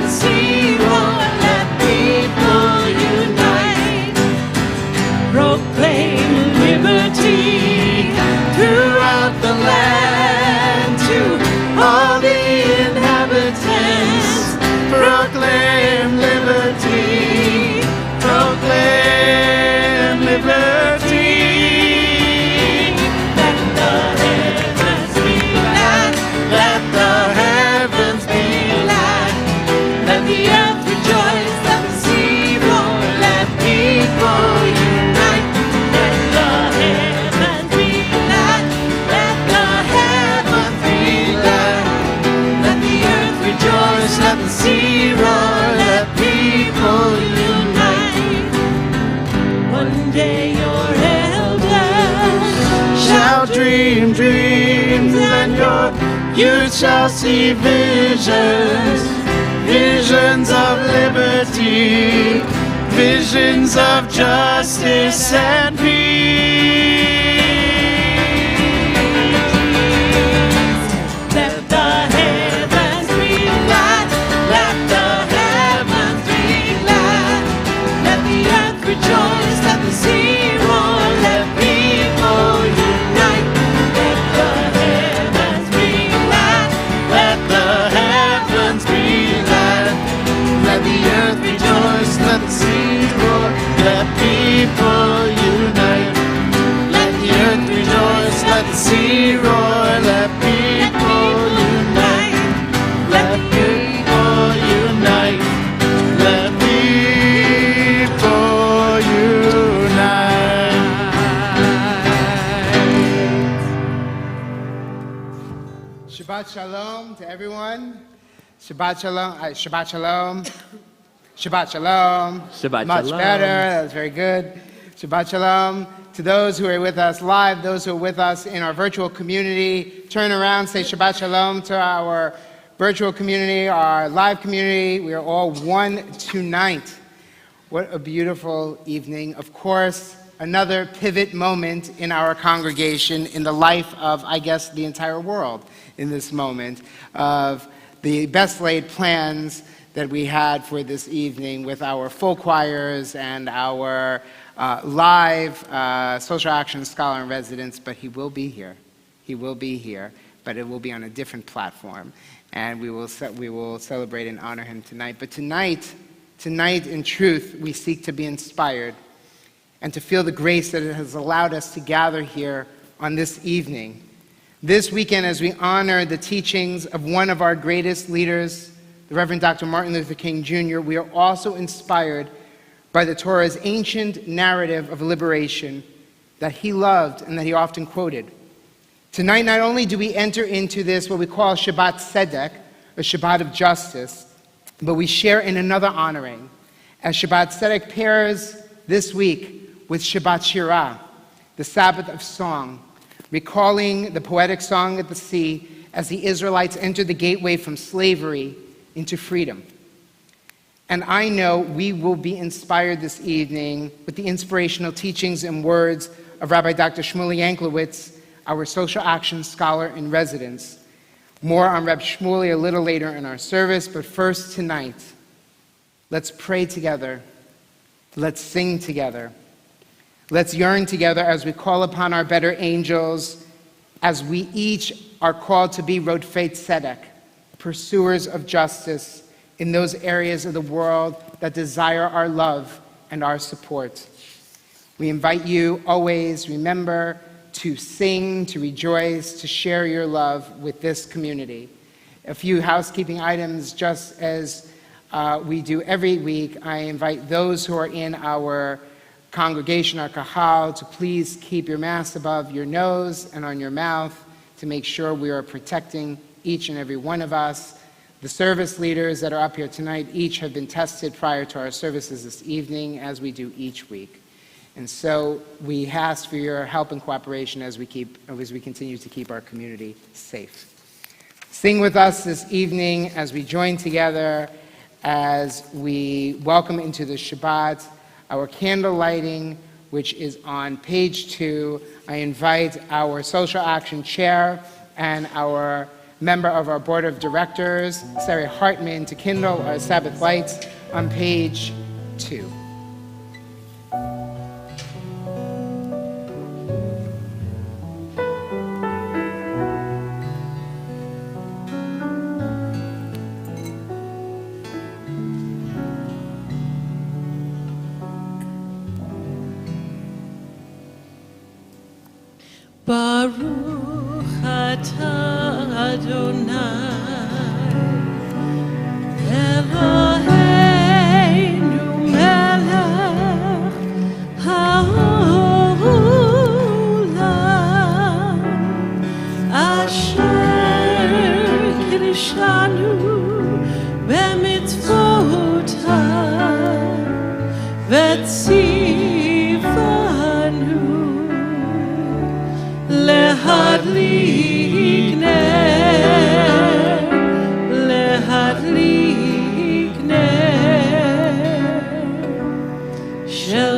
the sea roar, let people unite. Proclaim liberty throughout the land to all the inhabitants. Proclaim liberty, proclaim liberty. Let the heavens be glad, let the heavens be glad. Let the earth rejoice, let the sea roar, let people unite. Let the heavens be glad, let the heavens be glad. Let the earth rejoice, let the sea roar, let people unite. One day your elders shall dream dreams, and your youth shall see visions, visions of liberty, visions of justice and peace. Let the heavens be glad, let the heavens be glad. Let the earth rejoice, let the sea roar, let people unite. Let the heavens be glad, let the heavens be glad. Let the earth rejoice, let the sea roar, let people unite. Let the earth rejoice, let the sea roar, let people unite. Let people unite. Let people unite. Shabbat Shalom to everyone. Shabbat Shalom. Shabbat Shalom. Shabbat Shalom. Shabbat Much Shalom. better. That was very good. Shabbat Shalom to those who are with us live, those who are with us in our virtual community. Turn around, say Shabbat Shalom to our virtual community, our live community. We are all one tonight. What a beautiful evening. Of course, another pivot moment in our congregation, in the life of, I guess, the entire world in this moment, of the best laid plans that we had for this evening with our full choirs and our live social action scholar in residence, but he will be here. He will be here, but it will be on a different platform. And we will celebrate and honor him tonight. But tonight, in truth, we seek to be inspired and to feel the grace that it has allowed us to gather here on this evening. This weekend, as we honor the teachings of one of our greatest leaders, the Reverend Dr. Martin Luther King Jr., we are also inspired by the Torah's ancient narrative of liberation that he loved and that he often quoted. Tonight, not only do we enter into this, what we call Shabbat Tzedek, a Shabbat of justice, but we share in another honoring, as Shabbat Tzedek pairs this week with Shabbat Shirah, the Sabbath of song, recalling the poetic song at the sea as the Israelites entered the gateway from slavery into freedom. And I know we will be inspired this evening with the inspirational teachings and words of Rabbi Dr. Shmuley Yanklowitz, our social action scholar in residence. More on Reb Shmuley a little later in our service, but first tonight, let's pray together. Let's sing together. Let's yearn together as we call upon our better angels, as we each are called to be Rodfei Tzedek, pursuers of justice in those areas of the world that desire our love and our support. We invite you always, remember, to sing, to rejoice, to share your love with this community. A few housekeeping items, just as we do every week. I invite those who are in our congregation, our kahal, to please keep your mask above your nose and on your mouth to make sure we are protecting each and every one of us. The service leaders that are up here tonight each have been tested prior to our services this evening, as we do each week. And so we ask for your help and cooperation as we continue to keep our community safe. Sing with us this evening as we join together, as we welcome into the Shabbat our candle lighting, which is on page 2. I invite our social action chair and our member of our board of directors, Sarah Hartman, to kindle our Sabbath lights on page 2. Baruch atah Adonai Eloheinu melech haolam asher kiddushanu b'mitzvotav v'tzivanu להדליק נר של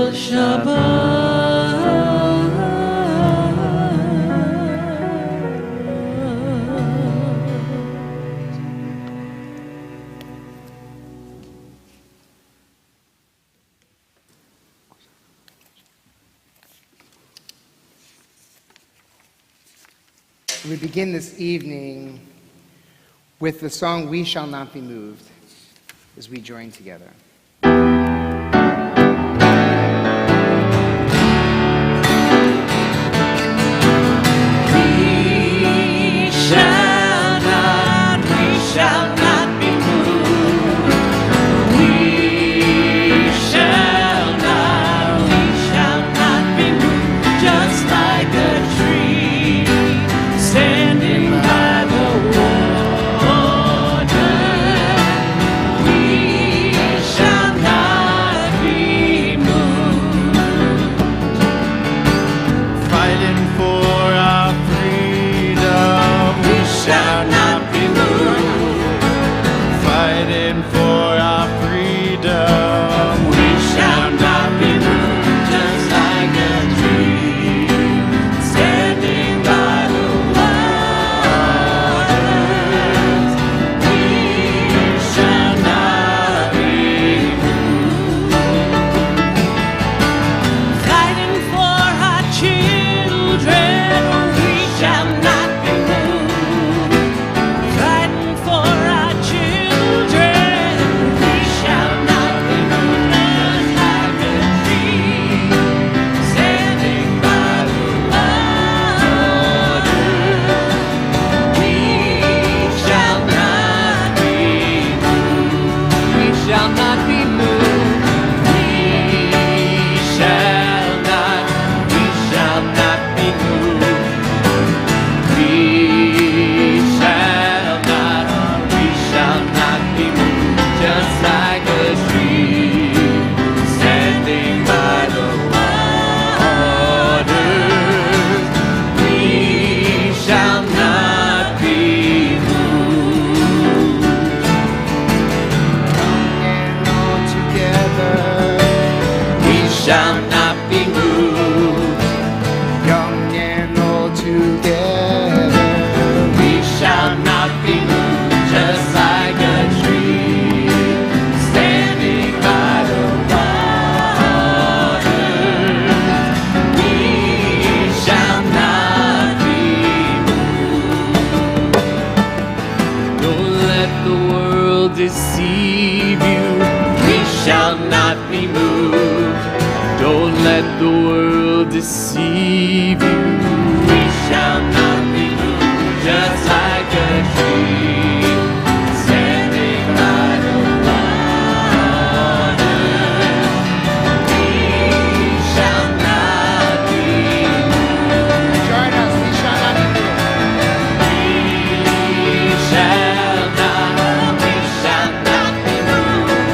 We begin this evening with the song "We Shall Not Be Moved" as we join together. We shall not be moved. We shall not be moved, just like a tree standing by the water. We shall not be moved. Fighting for our freedom, We shall not be moved. fighting for our freedom. We shall not be moved, just like a tree standing by the waters. We shall not be moved. Fighting for our children, we shall not be moved. Fighting for our children, we shall not be moved, just like a tree standing by the waters. We shall not be moved. We shall not be moved. We shall not be moved. We shall not be moved, just like a tree standing by the waters. We shall not be moved. And all together, We shall not be moved. young and old together. We shall not be moved, just like a tree standing by the waters. We shall not be moved. Don't let the world deceive you. We shall not be moved. Don't let the world deceive you. We shall not be moved, just like a tree standing by the waters. We shall not be moved. Join us, we shall not be moved. We shall not be moved.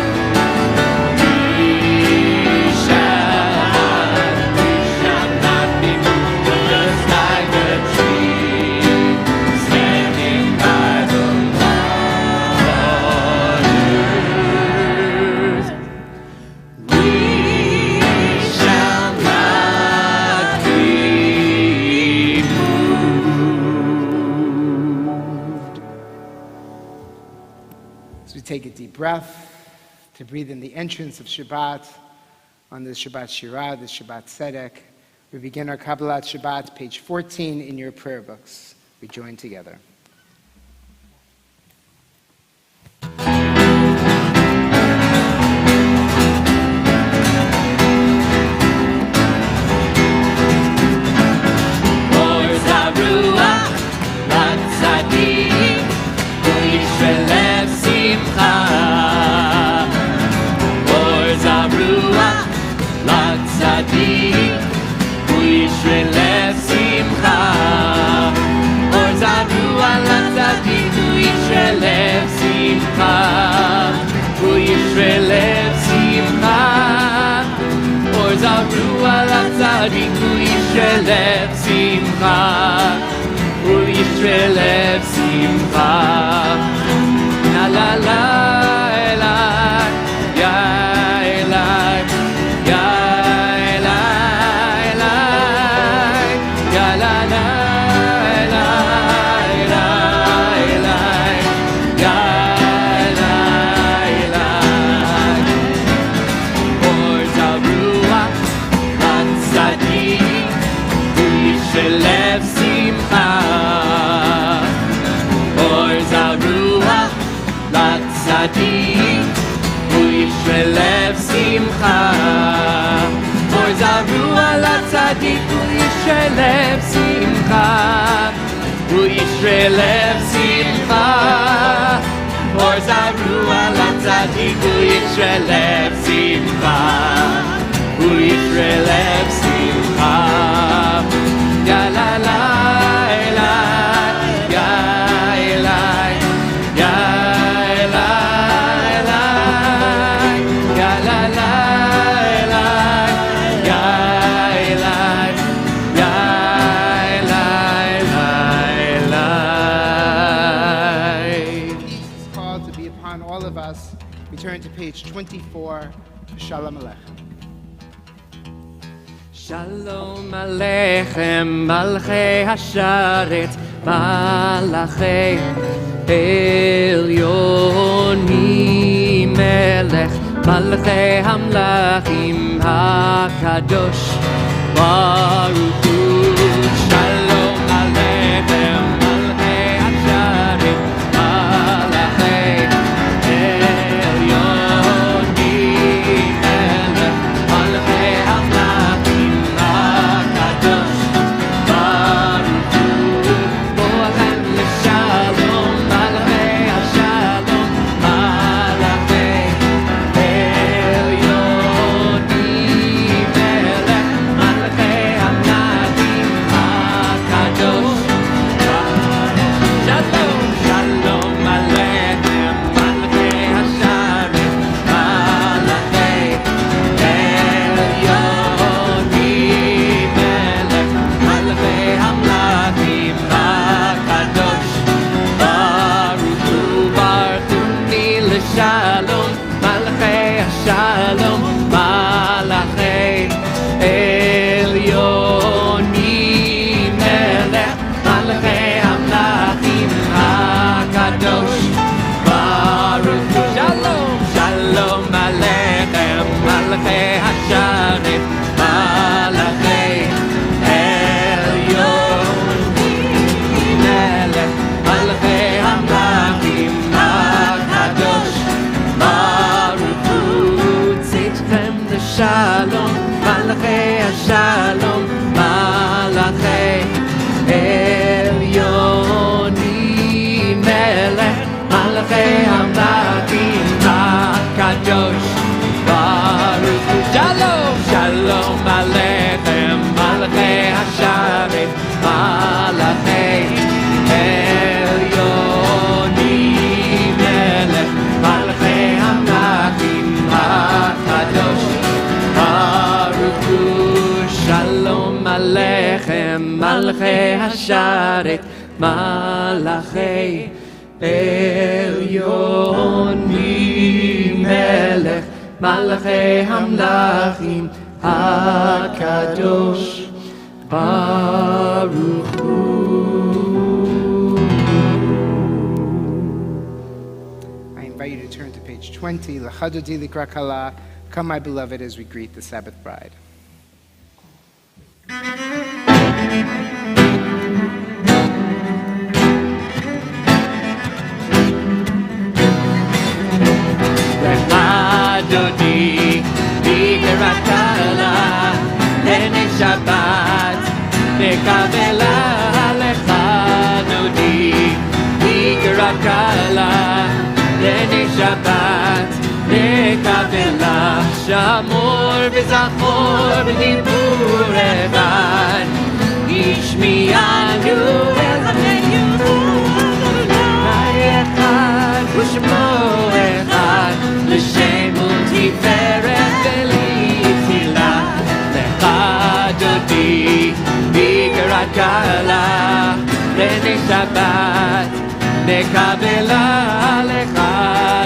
We shall not be moved. breath, to breathe in the entrance of Shabbat on this Shabbat Shirah, this Shabbat Tzedek. We begin our Kabbalat Shabbat, page 14 in your prayer books. We join together. Lev simcha, Yisrael lev simcha, la la la, elai, ya elai, ya elai, elai, ya la la, elai, elai, elai, ya elai, elai, or zaruach, latzadik. Lev simcha, or zaruach latzadik, Yisrael lev simcha, or zaruach latzadik, Yisrael lev simcha, Yisrael lev simcha, or zaruach latzadik, Yisrael lev simcha, Yisrael lev simcha. Ya la la elai, ya elai, ya elai, elai, ya la la elai, ya elai, ya elai, elai. Peace is called to be upon all of us. We turn to page 24, Shalom Aleichem. Shalom Aleichem, Malchei Hasharet, Malachei Elyonim Melech, Malchei Hamlachim HaKadosh, Baruch Hu. Shalom Aleichem, Malchei Hasharet, Malachei Elyonim Melech, Malchei Hamlachim Shalom, Malachei Shalom, Malachei Elyonim Melech, Malachei Hamlachim HaKadosh, Baruch Hu. Shalom, Shalom Aleichem, Malachei Hasharet, Malachei Elyonim Melech, Malachei Hamlachim HaKadosh. Shalom Aleichem, Malchei Hasharet, Malachei Elyonim Melech, Malachei Hamlachim HaKadosh, Baruch Hu. I invite you to turn to page 20, L'chadodi likra kala, come my beloved, as we greet the Sabbath bride. Dodi, Bikerat Kala, Lene Shabbat, Nekavela, Lecha Dodi, Bikerat Kala, Lene Shabbat, Nekavela, Shamor V'Zachor V'Dibur Echad, Yishmiyanu El Hameinu Echad, U'Shemo Echad, L'Shem U'Tiferet V'Litila, Lecha Dodi, Bikerat Kala, Lene Shabbat, Nekavela, Lecha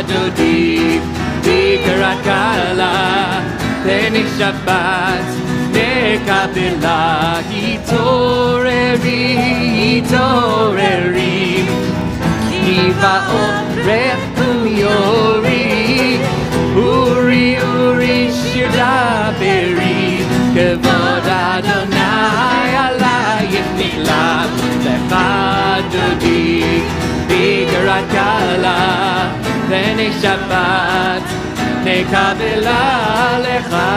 Dodi, Bikerat Kala, Lene Shabbat, Nekavela, Hitoreri, Hitoreri, Kiva Orech Yori, Uri, Uri, Shirda Beri, Kevod Adonai, Alayich Nilam, Lecha Dodi, Bikerat Kala, Lene Shabbat, Nekavela, Lecha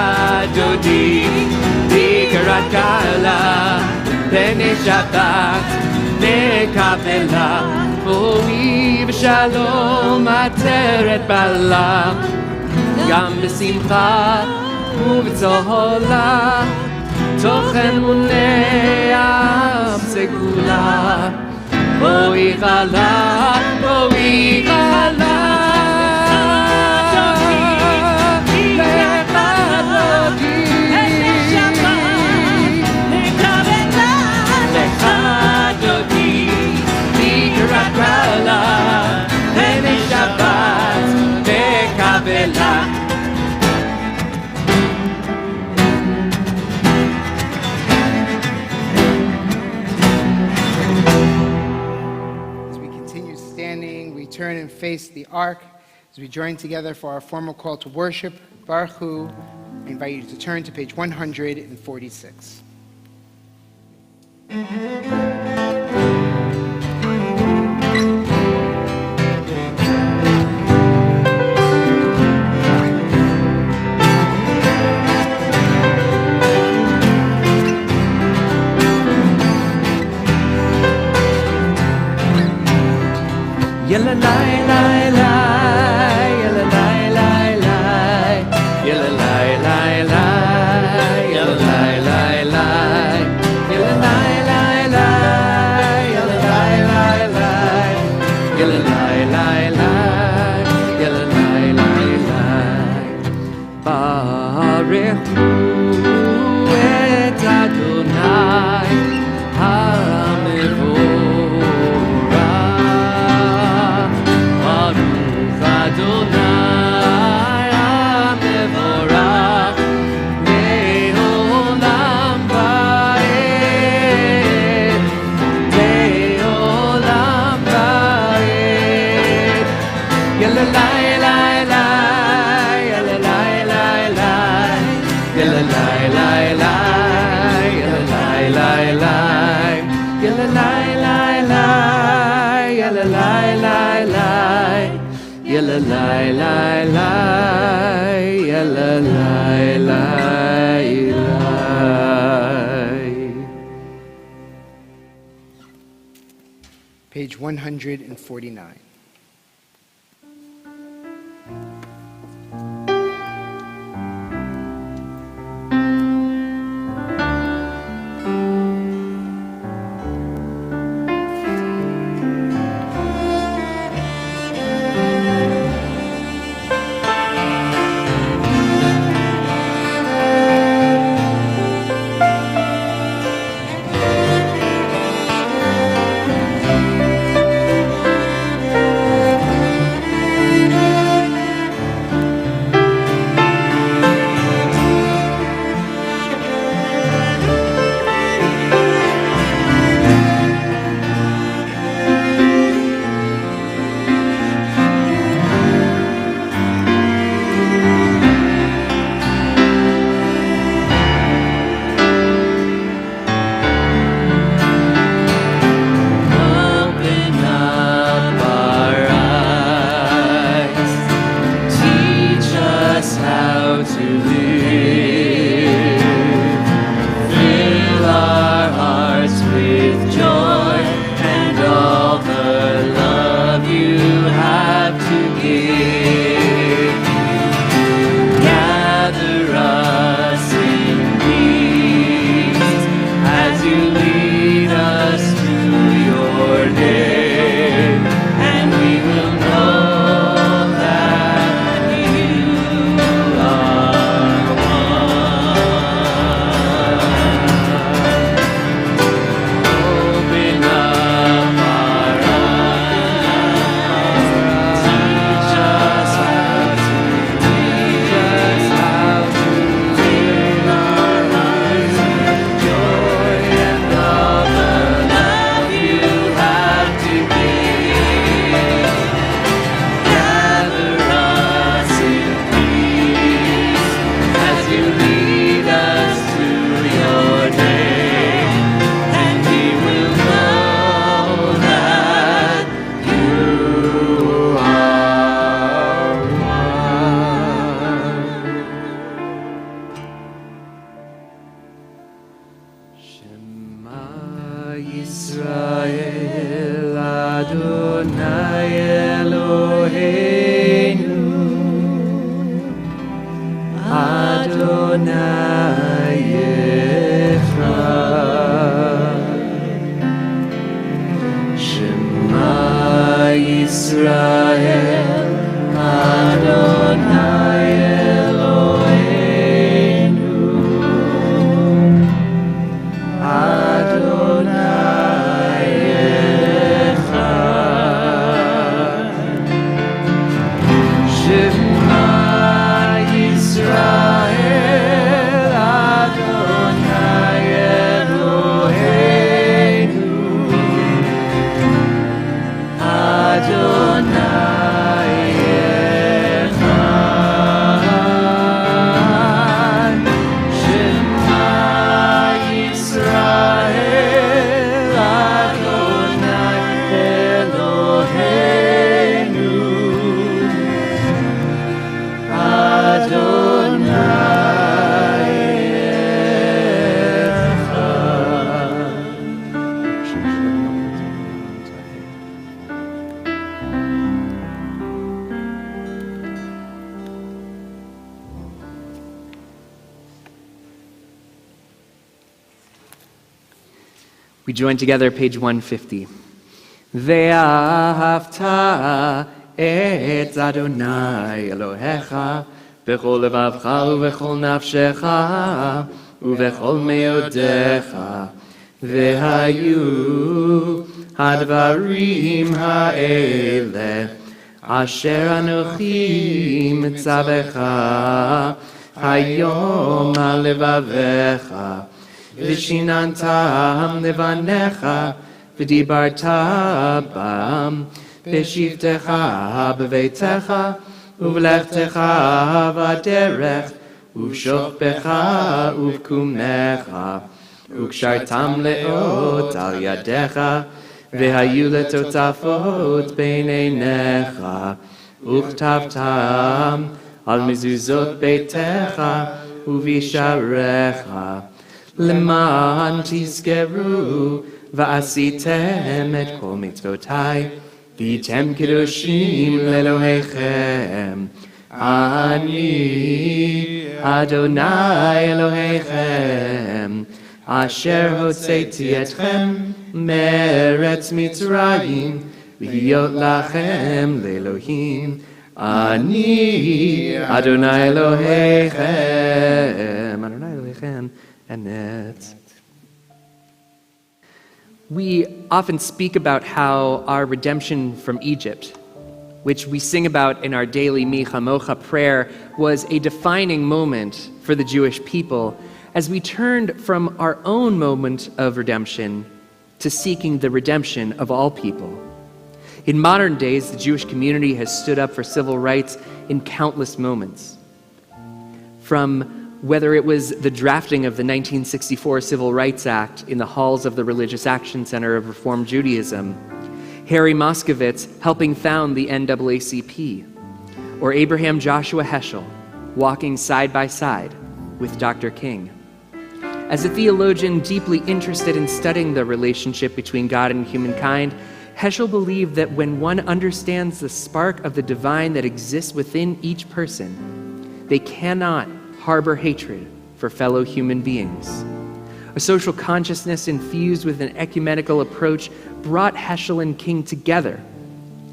Dodi, Bikerat Kala, Lene Shabbat, Nekavela, Boi v'shalom ateret bala, Gam b'simcha u'b'tzola, Tochen munea b'segula, Boi chala, Boi chala, Lecha Dodi, Bikerat Kala, Lene Shabbat, Nekavela. As we continue standing, we turn and face the ark as we join together for our formal call to worship. Baruch Hu, I invite you to turn to page 146. Yalla lai lai lai, yalla lai lai lai, yalla lai lai lai, yalla lai lai lai, yalla lai lai lai, yalla lai lai lai, yalla lai lai lai, yalla lai lai lai. Baruch Hu et Adonai HaMevorach, Baruch Adonai HaMevorach, Le'olam va'ed, Le'olam va'ed. Yalla lai lai lai, yalla lai lai lai, yalla lai lai lai, yalla lai lai lai, yalla lai lai lai, yalla lai lai lai, yalla lai lai lai, yalla lai lai lai. Page 149. to live. Fill our hearts with joy and all the love you have to give. Gather us in peace as you lead us to your name, and we will know that you are one. Open up our eyes, teach us how to live our lives with joy and all the love you have to give. Gather us in peace as you lead us to your name, and we will know that you are one. Shema Yisrael Adonai Eloheinu Adonai Echad. Shema Yisrael Adonai Eloheinu Adonai Echad. Shema Yisrael Adonai Eloheinu Adonai Echad. Shema Yisrael Adonai Eloheinu Adonai We join together, page 150. Ve'ahavta et Adonai Elohecha b'chol levavcha u'b'chol nafshecha u'b'chol meodecha ve'hayu hadvarim ha'ele asher anochi mitzavecha hayom al levavecha Vishinantam levanecha v'dibarta bam v'shivtecha b'veitecha uv'lechtecha v'aderech uv'shokbecha uv'kumnecha u'kshartam leot al yadecha v'hayu letotafot b'neinecha uchtavtam al mezuzot beitecha u'visharecha למען תזכרו ועשיתם את כל מצוותיי והייתם קדושים לאלוהיכם. אני אדוני אלוהיכם אשר הוצאתי אתכם מארץ מצרים להיות לכם לאלוהים. אני אדוני אלוהיכם. אדוני אלוהיכם. We often speak about how our redemption from Egypt, which we sing about in our daily Mi Chamocha prayer, was a defining moment for the Jewish people as we turned from our own moment of redemption to seeking the redemption of all people. In modern days, the Jewish community has stood up for civil rights in countless moments. From whether it was the drafting of the 1964 Civil Rights Act in the halls of the Religious Action Center of Reform Judaism, Harry Moskowitz helping found the NAACP, or Abraham Joshua Heschel walking side by side with Dr. King. As a theologian deeply interested in studying the relationship between God and humankind, Heschel believed that when one understands the spark of the divine that exists within each person, they cannot harbor hatred for fellow human beings. A social consciousness infused with an ecumenical approach brought Heschel and King together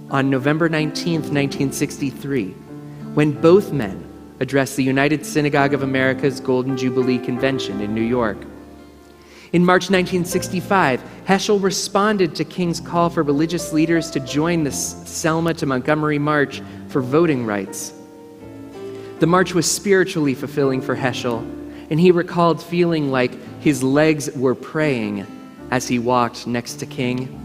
on November 19, 1963, when both men addressed the United Synagogue of America's Golden Jubilee Convention in New York. In March 1965, Heschel responded to King's call for religious leaders to join the Selma to Montgomery March for voting rights. The march was spiritually fulfilling for Heschel, and he recalled feeling like his legs were praying as he walked next to King.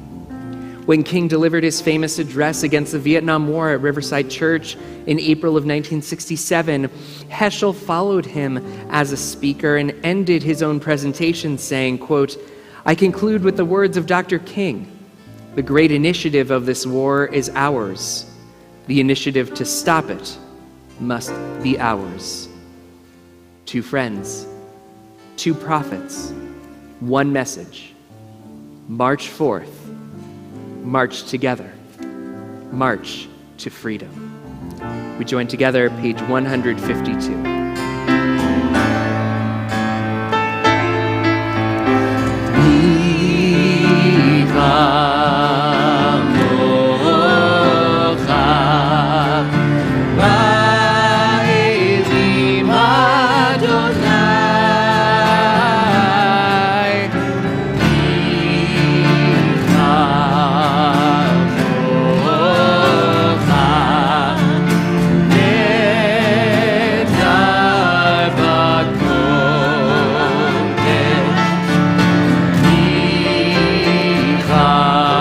When King delivered his famous address against the Vietnam War at Riverside Church in April of 1967, Heschel followed him as a speaker and ended his own presentation saying, quote, "I conclude with the words of Dr. King. The great initiative of this war is ours. The initiative to stop it must be ours." Two friends, two prophets, one message. March forth. March together. March to freedom. We join together, page 152. Micha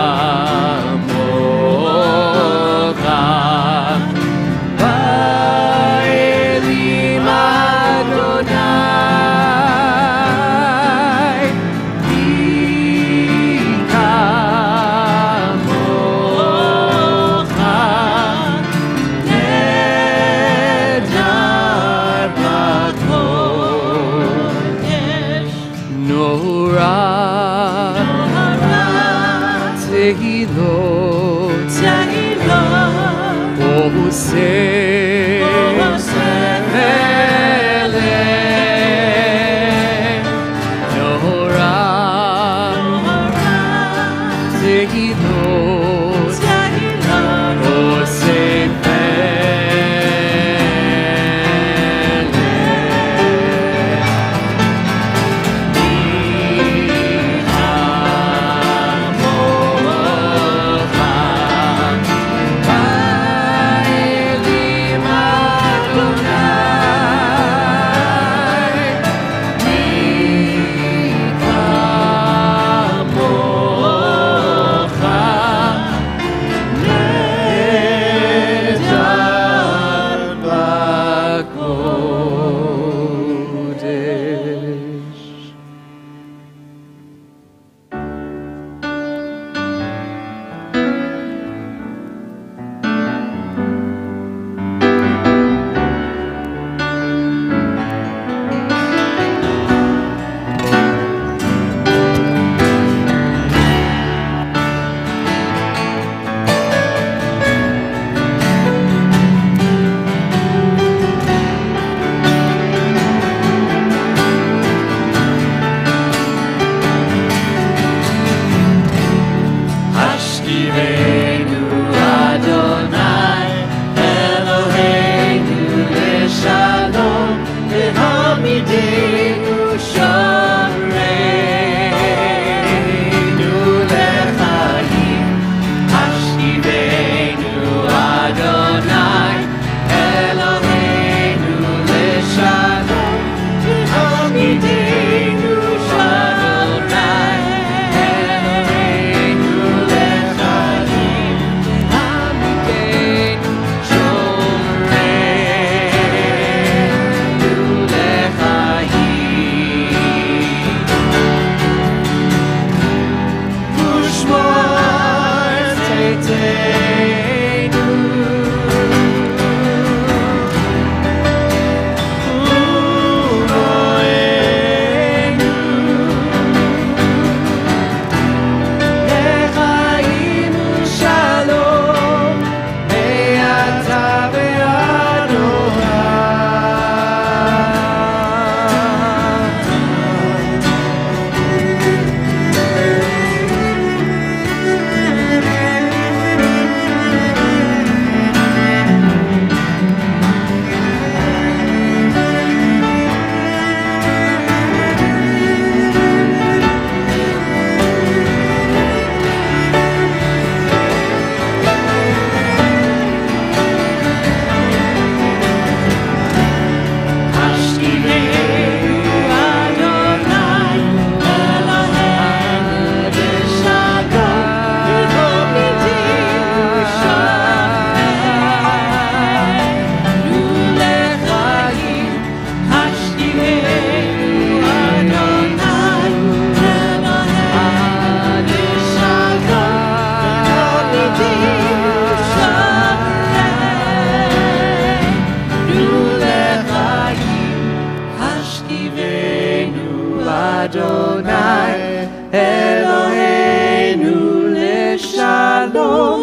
Adonai Eloheinu leshalom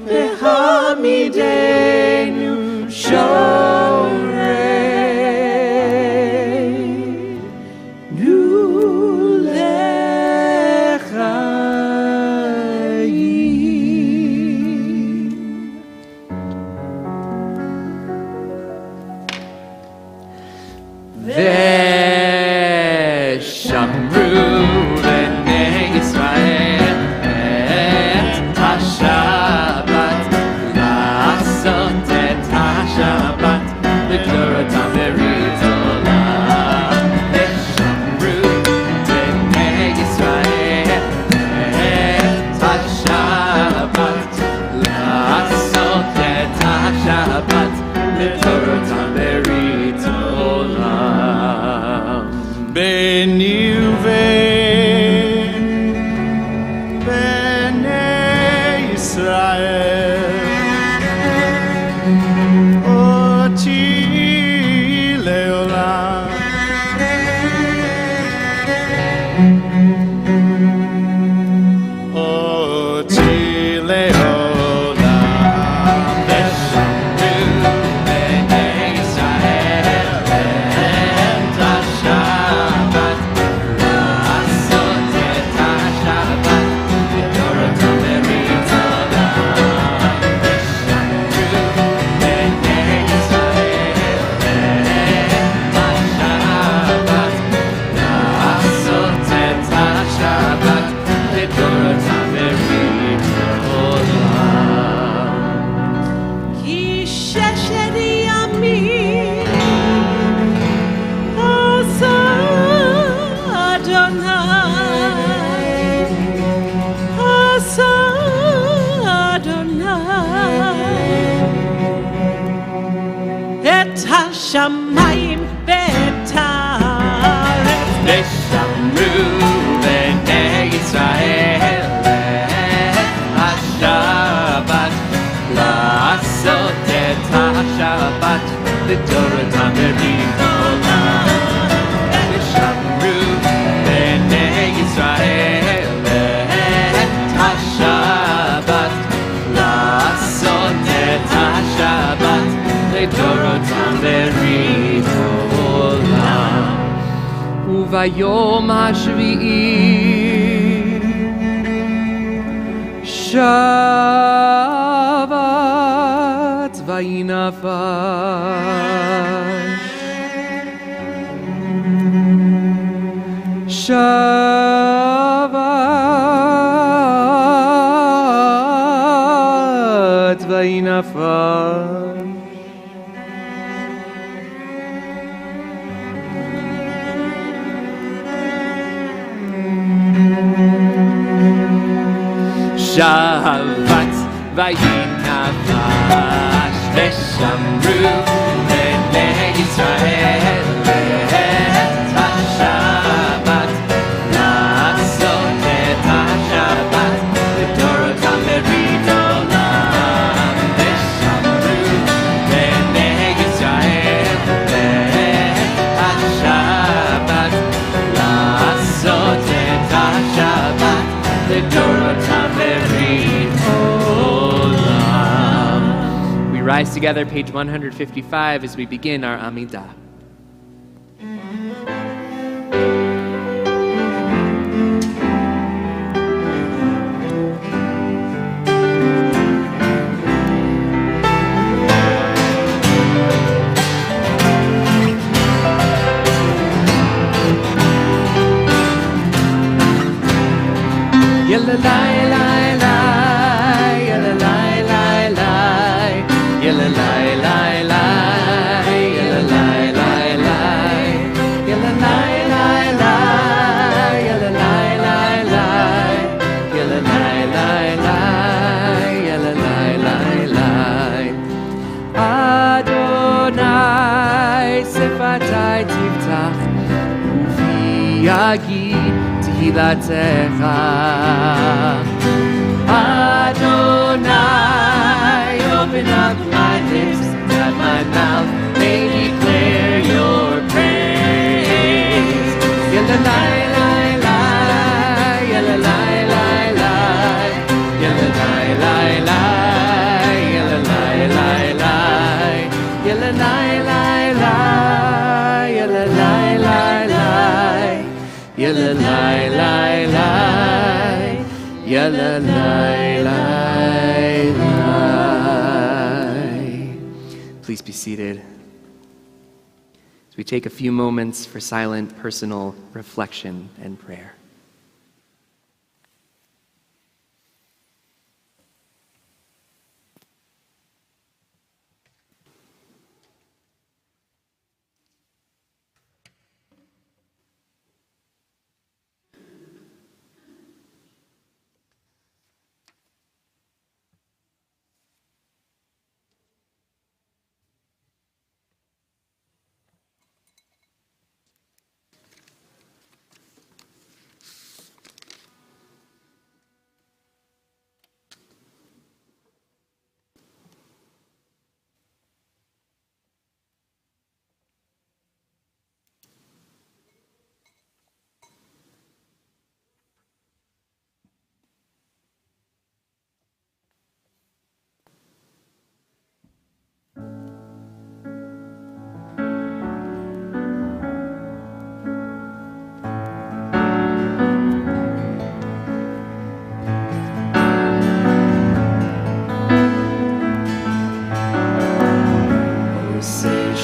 v'hamidenu shoreinu lechayim. Veshamru b'nei Yisrael et HaShabbat la'asot et HaShabbat l'gdoratam berit olam. Veshamru b'nei Yisrael et HaShabbat la'asot et HaShabbat l'gdoratam berit olam. Beni uven Bnei Yisrael Oti leolam Oti leolam Veshamru b'nei Yisrael et HaShabbat la'asot et HaShabbat l'gdoratam berit olam. Veshamru b'nei Yisrael et HaShabbat la'asot et HaShabbat l'gdoratam berit olam. כי ששת ימים עשה אדוני את השמיים ואת הארץ. Veshamru b'nei Yisrael et HaShabbat la'asot et HaShabbat l'gdoratam berit olam. Veshamru b'nei Yisrael et HaShabbat la'asot et HaShabbat l'gdoratam berit olam. Uvayom hashvi'i Shabbat vayinafash Shabbat vayinafash. Shabbat vayinafash Veshamru b'nei Yisrael et HaShabbat la'asot et HaShabbat l'gdoratam berit olam. Veshamru b'nei Yisrael et HaShabbat la'asot et HaShabbat l'gdoratam berit olam. We rise together, page 155, as we begin our Amidah. Yalla lai lai lai, yalla lai lai lai, yalla lai lai lai, yalla lai lai lai, yalla lai lai lai, yalla lai lai lai, yalla lai lai lai, yalla lai lai lai. Adonai sefatai tiftach, ufi yagid Tehilatecha. Adonai, open up my lips, that my mouth may declare your praise. Yalla lai lai la la la. Please be seated as we take a few moments for silent personal reflection and prayer.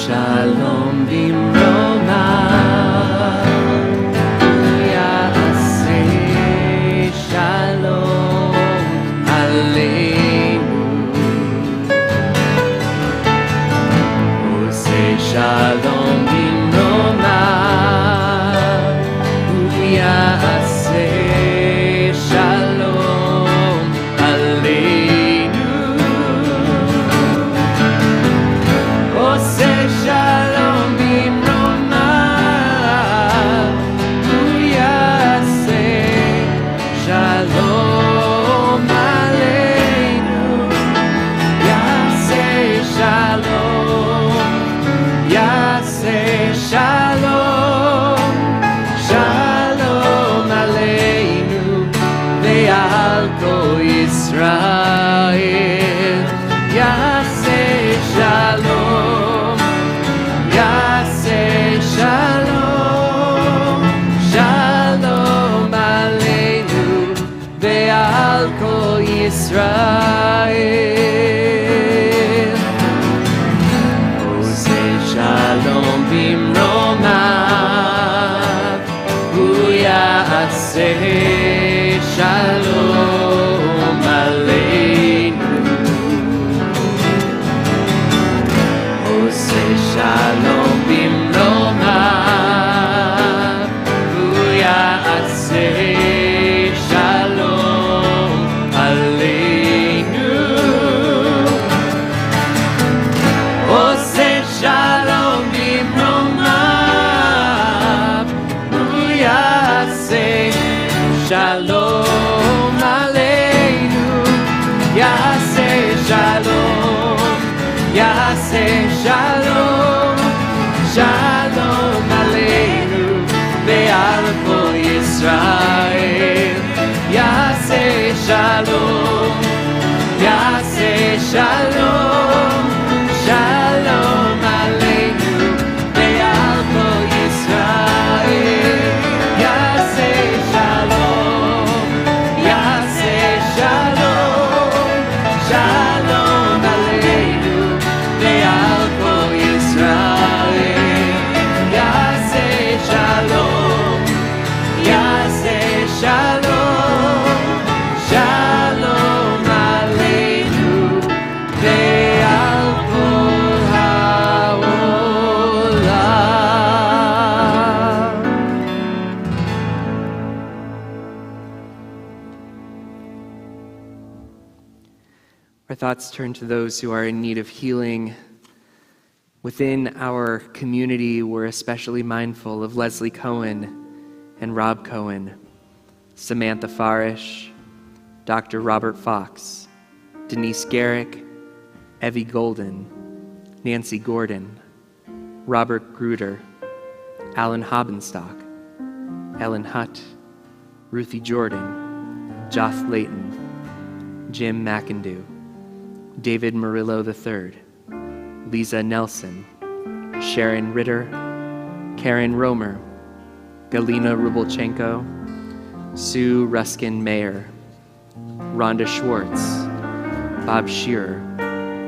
Shalom bimroma, yaseh shalom aleinu. Oseh shalom bimroma, yaseh shalom aleinu. Oseh shalom bimroma, yaseh shalom aleinu. Yaseh shalom, yaseh shalom, shalom aleinu ve'al kol Yisrael. Yaseh shalom, yaseh shalom, shalom aleinu ve'al kol Yisrael. Oseh shalom bimromav, hu yaseh shalom aleinu. Oseh shalom bimromav, hu yaseh shalom aleinu. Oseh shalom bimromav, hu yaseh shalom aleinu. Yaseh shalom, yaseh shalom, shalom aleinu ve'al kol Yisrael. Yaseh shalom, yaseh shalom, shalom aleinu ve'al kol Yisrael. Yaseh shalom, yaseh shalom, shalom aleinu ve'al kol Yisrael. Yaseh shalom, yaseh shalom, shalom aleinu ve'al kol ha'olam. Our thoughts turn to those who are in need of healing. Within our community, we're especially mindful of Leslie Cohen and Rob Cohen, Samantha Farish, Dr. Robert Fox, Denise Garrick, Evie Golden, Nancy Gordon, Robert Gruder, Alan Hobbenstock, Ellen Hutt, Ruthie Jordan, Joth Layton, Jim McIndoe, David Murillo III, Lisa Nelson, Sharon Ritter, Karen Romer, Galina Rubelchenko, Sue Ruskin Mayer, Rhonda Schwartz, Bob Shearer,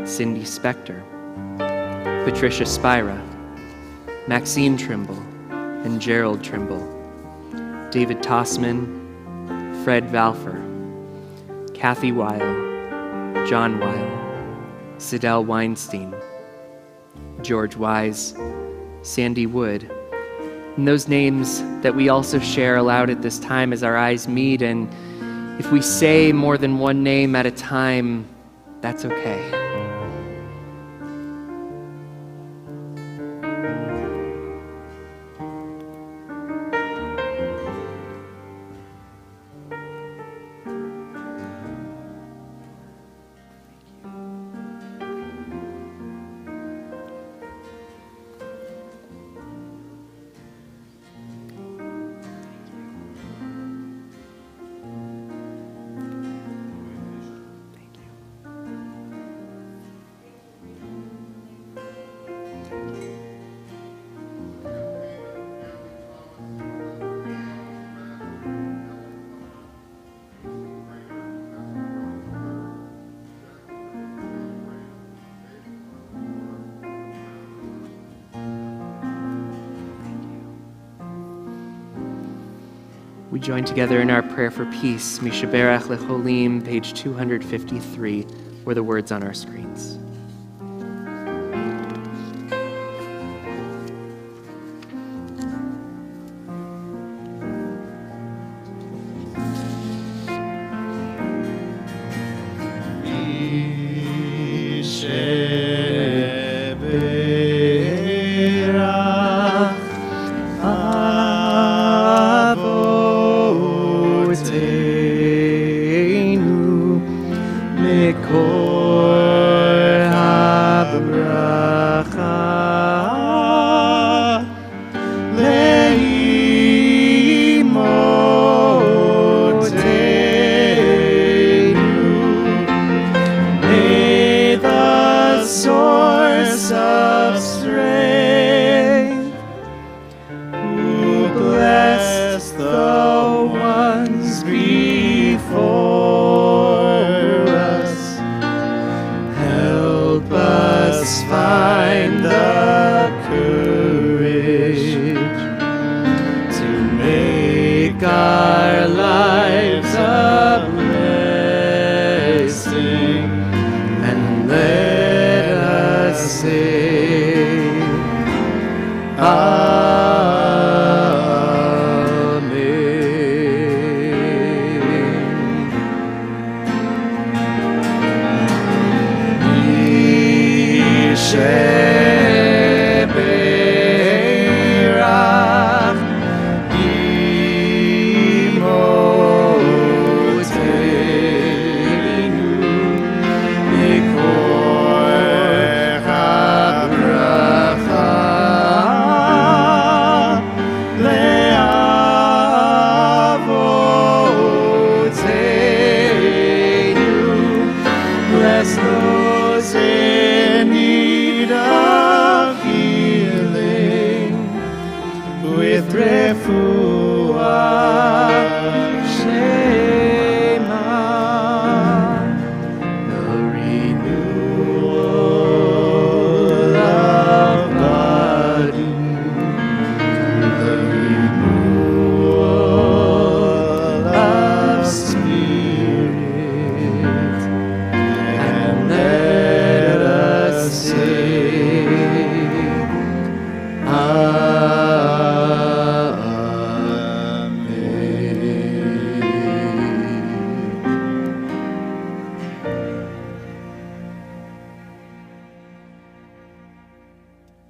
Cindy Spector, Patricia Spira, Maxine Trimble, and Gerald Trimble, David Tossman, Fred Valfer, Kathy Weil, John Weil, Sidel Weinstein, George Wise, Sandy Wood, and those names that we also share aloud at this time as our eyes meet. And if we say more than one name at a time, that's okay. We join together in our prayer for peace, Mishaberach Lecholim, page 253, or the words on our screens.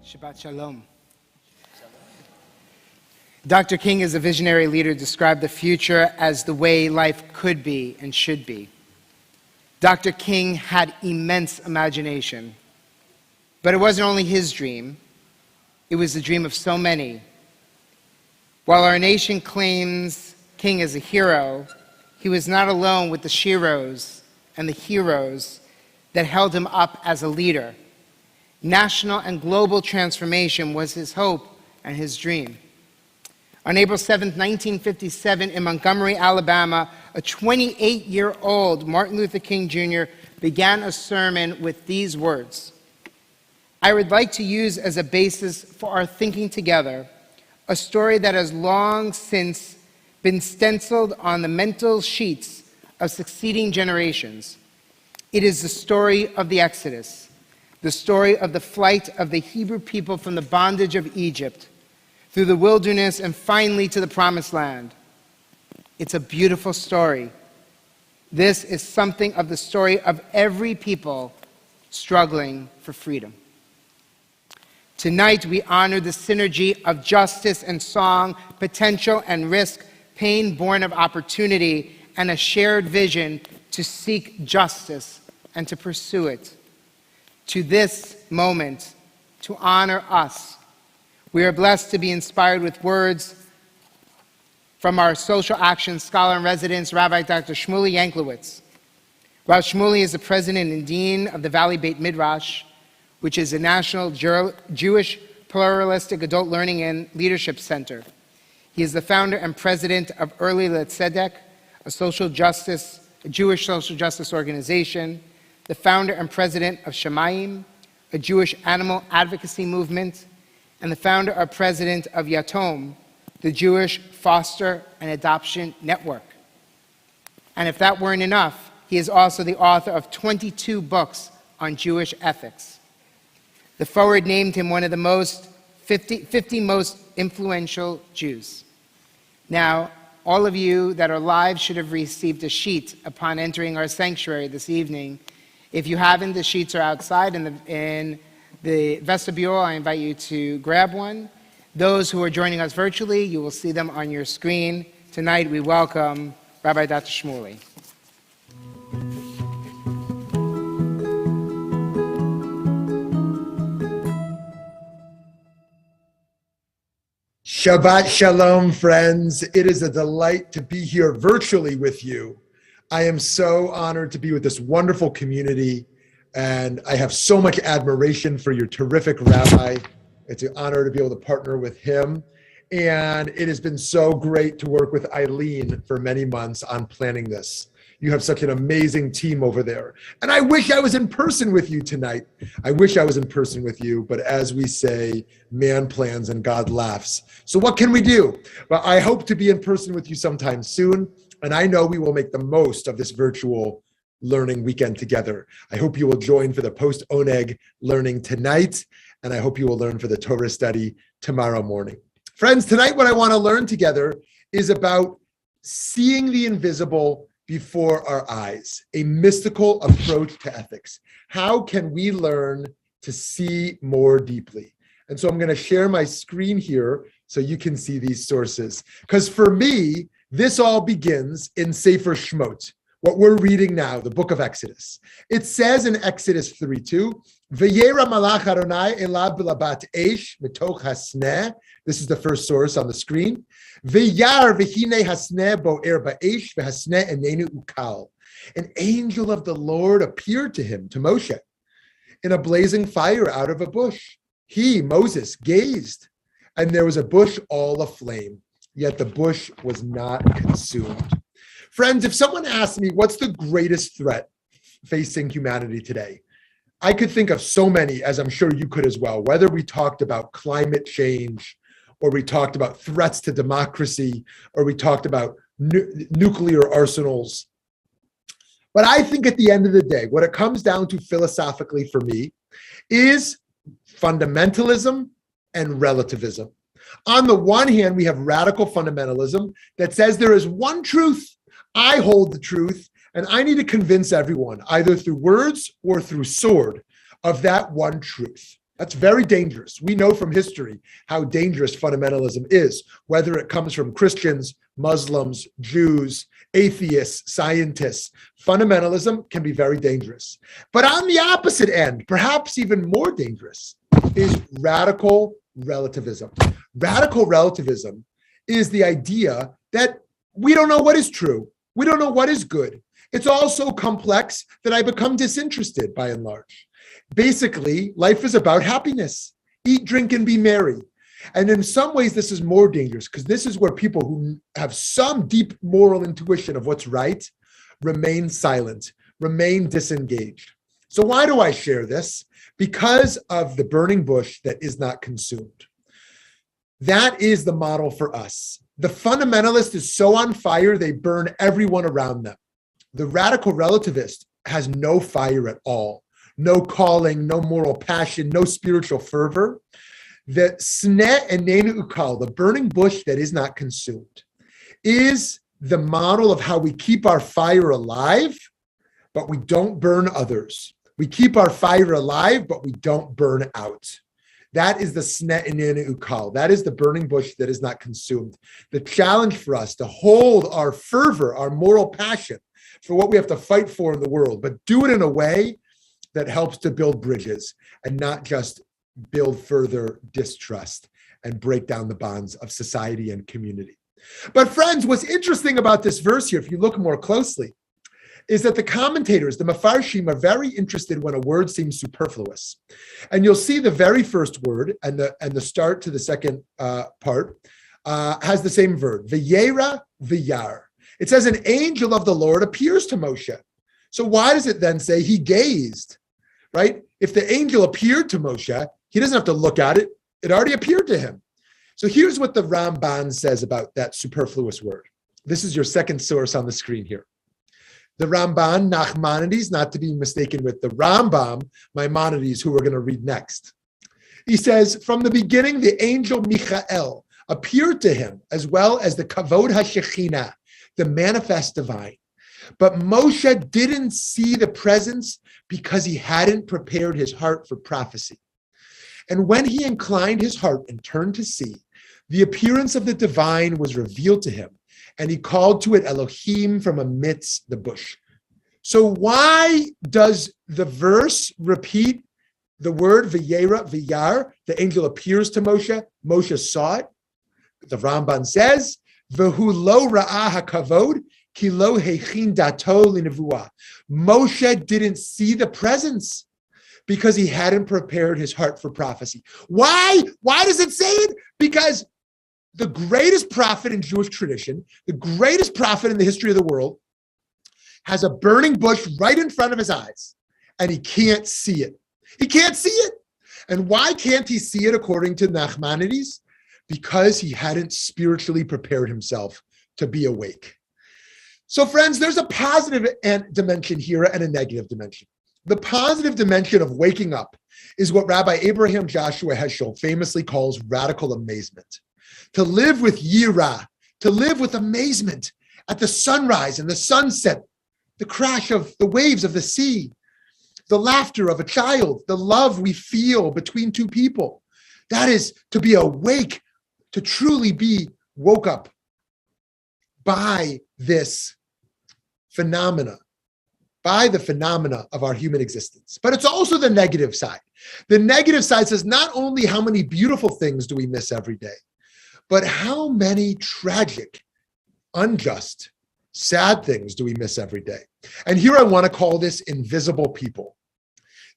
Shabbat Shalom. Dr. King, as a visionary leader, described the future as the way life could be and should be. Dr. King had immense imagination, but it wasn't only his dream, it was the dream of so many. While our nation claims King as a hero, he was not alone with the sheroes and the heroes that held him up as a leader. National and global transformation was his hope and his dream. On April 7, 1957, in Montgomery, Alabama, a 28-year-old Martin Luther King Jr. began a sermon with these words: "I would like to use as a basis for our thinking together a story that has long since been stenciled on the mental sheets of succeeding generations. It is the story of the Exodus, the story of the flight of the Hebrew people from the bondage of Egypt, through the wilderness, and finally to the promised land. It's a beautiful story. This is something of the story of every people struggling for freedom." Tonight, we honor the synergy of justice and song, potential and risk, pain born of opportunity, and a shared vision to seek justice and to pursue it. To this moment, to honor us, we are blessed to be inspired with words from our social action scholar in residence, Rabbi Dr. Shmuley Yanklowitz. Rav Shmuley is the president and dean of the Valley Beit Midrash, which is a national Jewish pluralistic adult learning and leadership center. He is the founder and president of Early Letzedek, a Jewish social justice organization, the founder and president of Shamayim, a Jewish animal advocacy movement, and the founder and president of Yatom, the Jewish foster and adoption network. And if that weren't enough, he is also the author of 22 books on Jewish ethics. The Forward named him one of the 50 most influential Jews. Now, all of you that are live should have received a sheet upon entering our sanctuary this evening. If you haven't, the sheets are outside in the vestibule. I invite you to grab one. Those who are joining us virtually, you will see them on your screen. Tonight, we welcome Rabbi Dr. Shmuley. Shabbat Shalom, friends. It is a delight to be here virtually with you. I am so honored to be with this wonderful community, and I have so much admiration for your terrific rabbi. It's an honor to be able to partner with him, and it has been so great to work with Eileen for many months on planning this. You have such an amazing team over there. And I wish I was in person with you tonight. I wish I was in person with you, but as we say, man plans and God laughs. So what can we do? Well, I hope to be in person with you sometime soon, and I know we will make the most of this virtual learning weekend together. I hope you will join for the post-Oneg learning tonight, and I hope you will learn for the Torah study tomorrow morning. Friends, tonight what I want to learn together is about seeing the invisible before our eyes, a mystical approach to ethics. How can we learn to see more deeply? And so I'm going to share my screen here so you can see these sources. Because for me, this all begins in Sefer Shmot, what we're reading now, the book of Exodus. It says in Exodus 3:2, V'yera malach Adonai elav b'labat eish mitoch hasneh. This is the first source on the screen. V'yar v'hine hasneh bo'er ba'eish v'hasneh enenu ukal. An angel of the Lord appeared to him, to Moshe, in a blazing fire out of a bush. He, Moses, gazed, and there was a bush all aflame, yet the bush was not consumed. Friends, if someone asked me what's the greatest threat facing humanity today, I could think of so many, as I'm sure you could as well, whether we talked about climate change, or we talked about threats to democracy, or we talked about nuclear arsenals. But I think at the end of the day, what it comes down to philosophically for me is fundamentalism and relativism. On the one hand, we have radical fundamentalism that says there is one truth. I hold the truth, and I need to convince everyone, either through words or through sword, of that one truth. That's very dangerous. We know from history how dangerous fundamentalism is, whether it comes from Christians, Muslims, Jews, atheists, scientists. Fundamentalism can be very dangerous. But on the opposite end, perhaps even more dangerous, is radical relativism. Radical relativism is the idea that we don't know what is true. We don't know what is good. It's all so complex that I become disinterested by and large. Basically, life is about happiness. Eat, drink, and be merry. And in some ways, this is more dangerous because this is where people who have some deep moral intuition of what's right remain silent, remain disengaged. So why do I share this? Because of the burning bush that is not consumed. That is the model for us. The fundamentalist is so on fire, they burn everyone around them. The radical relativist has no fire at all, no calling, no moral passion, no spiritual fervor. The sneh enenu ukal, the burning bush that is not consumed, is the model of how we keep our fire alive, but we don't burn others. We keep our fire alive, but we don't burn out. That is the sneh enenu ukal. That is the burning bush that is not consumed. The challenge for us to hold our fervor, our moral passion for what we have to fight for in the world, but do it in a way that helps to build bridges and not just build further distrust and break down the bonds of society and community. But friends, what's interesting about this verse here, if you look more closely, is that the commentators, the Mefarshim, are very interested when a word seems superfluous. And you'll see the very first word and the start to the second part has the same verb, v'yera v'yar. It says an angel of the Lord appears to Moshe. So why does it then say he gazed, right? If the angel appeared to Moshe, he doesn't have to look at it. It already appeared to him. So here's what the Ramban says about that superfluous word. This is your second source on the screen here. The Ramban, Nachmanides, not to be mistaken with the Rambam, Maimonides, who we're going to read next. He says, from the beginning, the angel Michael appeared to him, as well as the Kavod HaShekhinah, the manifest divine. But Moshe didn't see the presence because he hadn't prepared his heart for prophecy. And when he inclined his heart and turned to see, the appearance of the divine was revealed to him, and he called to it Elohim from amidst the bush. So why does the verse repeat the word v'yera v'yar? The angel appears to Moshe. Moshe saw it. The Ramban says, v'hu lo ra'ah hakavod ki lo hechin dato linevuah. Moshe didn't see the presence because he hadn't prepared his heart for prophecy. Why? Why does it say it? Because the greatest prophet in Jewish tradition, the greatest prophet in the history of the world, has a burning bush right in front of his eyes, and he can't see it. He can't see it. And why can't he see it according to Nachmanides? Because he hadn't spiritually prepared himself to be awake. So friends, there's a positive dimension here and a negative dimension. The positive dimension of waking up is what Rabbi Abraham Joshua Heschel famously calls radical amazement. To live with yira, to live with amazement at the sunrise and the sunset, the crash of the waves of the sea, the laughter of a child, the love we feel between two people. That is to be awake, to truly be woke up by this phenomena, by the phenomena of our human existence. But it's also the negative side. The negative side says not only how many beautiful things do we miss every day, but how many tragic, unjust, sad things do we miss every day? And here I want to call this invisible people.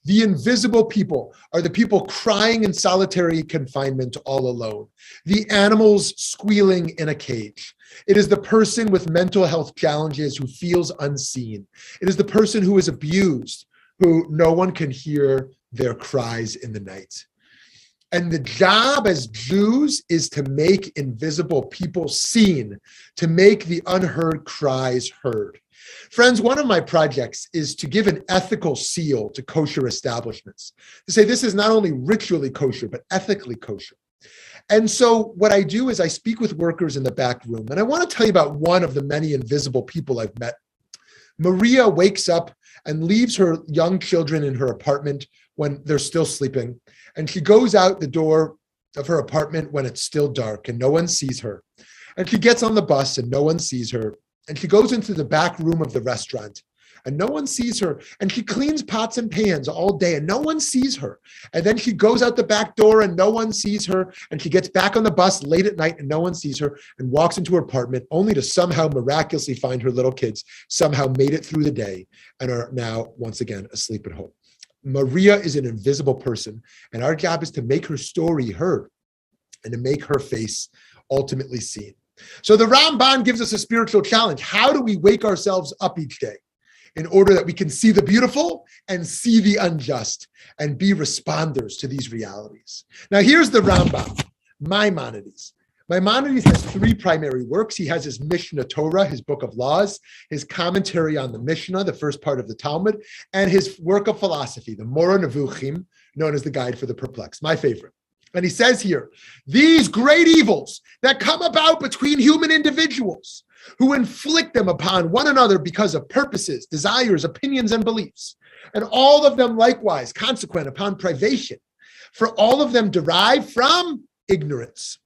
The invisible people are the people crying in solitary confinement all alone. The animals squealing in a cage. It is the person with mental health challenges who feels unseen. It is the person who is abused, who no one can hear their cries in the night. And the job as Jews is to make invisible people seen, to make the unheard cries heard. Friends, one of my projects is to give an ethical seal to kosher establishments, to say this is not only ritually kosher, but ethically kosher. And so what I do is I speak with workers in the back room, and I want to tell you about one of the many invisible people I've met. Maria wakes up and leaves her young children in her apartment when they're still sleeping. And she goes out the door of her apartment when it's still dark and no one sees her. And she gets on the bus and no one sees her. And she goes into the back room of the restaurant and no one sees her. And she cleans pots and pans all day and no one sees her. And then she goes out the back door and no one sees her. And she gets back on the bus late at night and no one sees her and walks into her apartment only to somehow miraculously find her little kids somehow made it through the day and are now once again asleep at home. Maria is an invisible person, and our job is to make her story heard. and to make her face ultimately seen. So the Ramban gives us a spiritual challenge. How do we wake ourselves up each day in order that we can see the beautiful and see the unjust and be responders to these realities? Now, here's the Rambam, Maimonides. Maimonides has three primary works. He has his Mishnah Torah, his book of laws, his commentary on the Mishnah, the first part of the Talmud, and his work of philosophy, the Moreh Nevuchim, known as the Guide for the Perplexed, my favorite. And he says here, these great evils that come about between human individuals who inflict them upon one another because of purposes, desires, opinions, and beliefs, and all of them likewise consequent upon privation, for all of them derive from ignorance.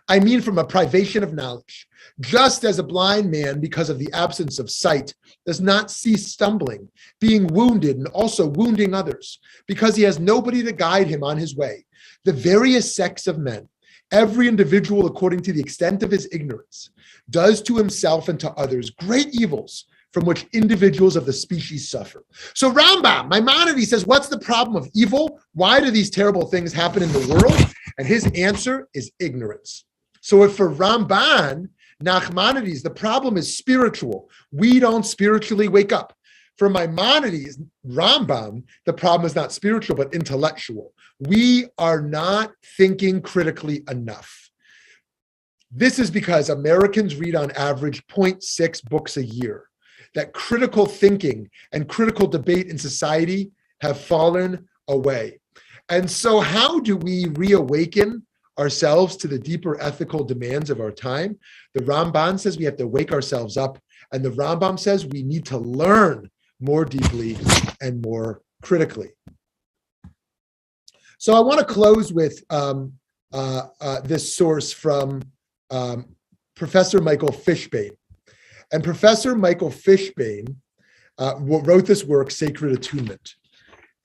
I mean from a privation of knowledge, just as a blind man, because of the absence of sight, does not cease stumbling, being wounded and also wounding others, because he has nobody to guide him on his way. The various sects of men, every individual according to the extent of his ignorance, does to himself and to others great evils from which individuals of the species suffer. So Rambam, Maimonides says, what's the problem of evil? Why do these terrible things happen in the world? And his answer is ignorance. So if for Ramban, Nachmanides, the problem is spiritual. We don't spiritually wake up. For Maimonides, Rambam, the problem is not spiritual, but intellectual. We are not thinking critically enough. This is because Americans read on average 0.6 books a year. That critical thinking and critical debate in society have fallen away. And so how do we reawaken ourselves to the deeper ethical demands of our time? The Ramban says we have to wake ourselves up, and the Rambam says we need to learn more deeply and more critically. So I want to close with this source from Professor Michael Fishbane. And Professor Michael Fishbane wrote this work, Sacred Attunement.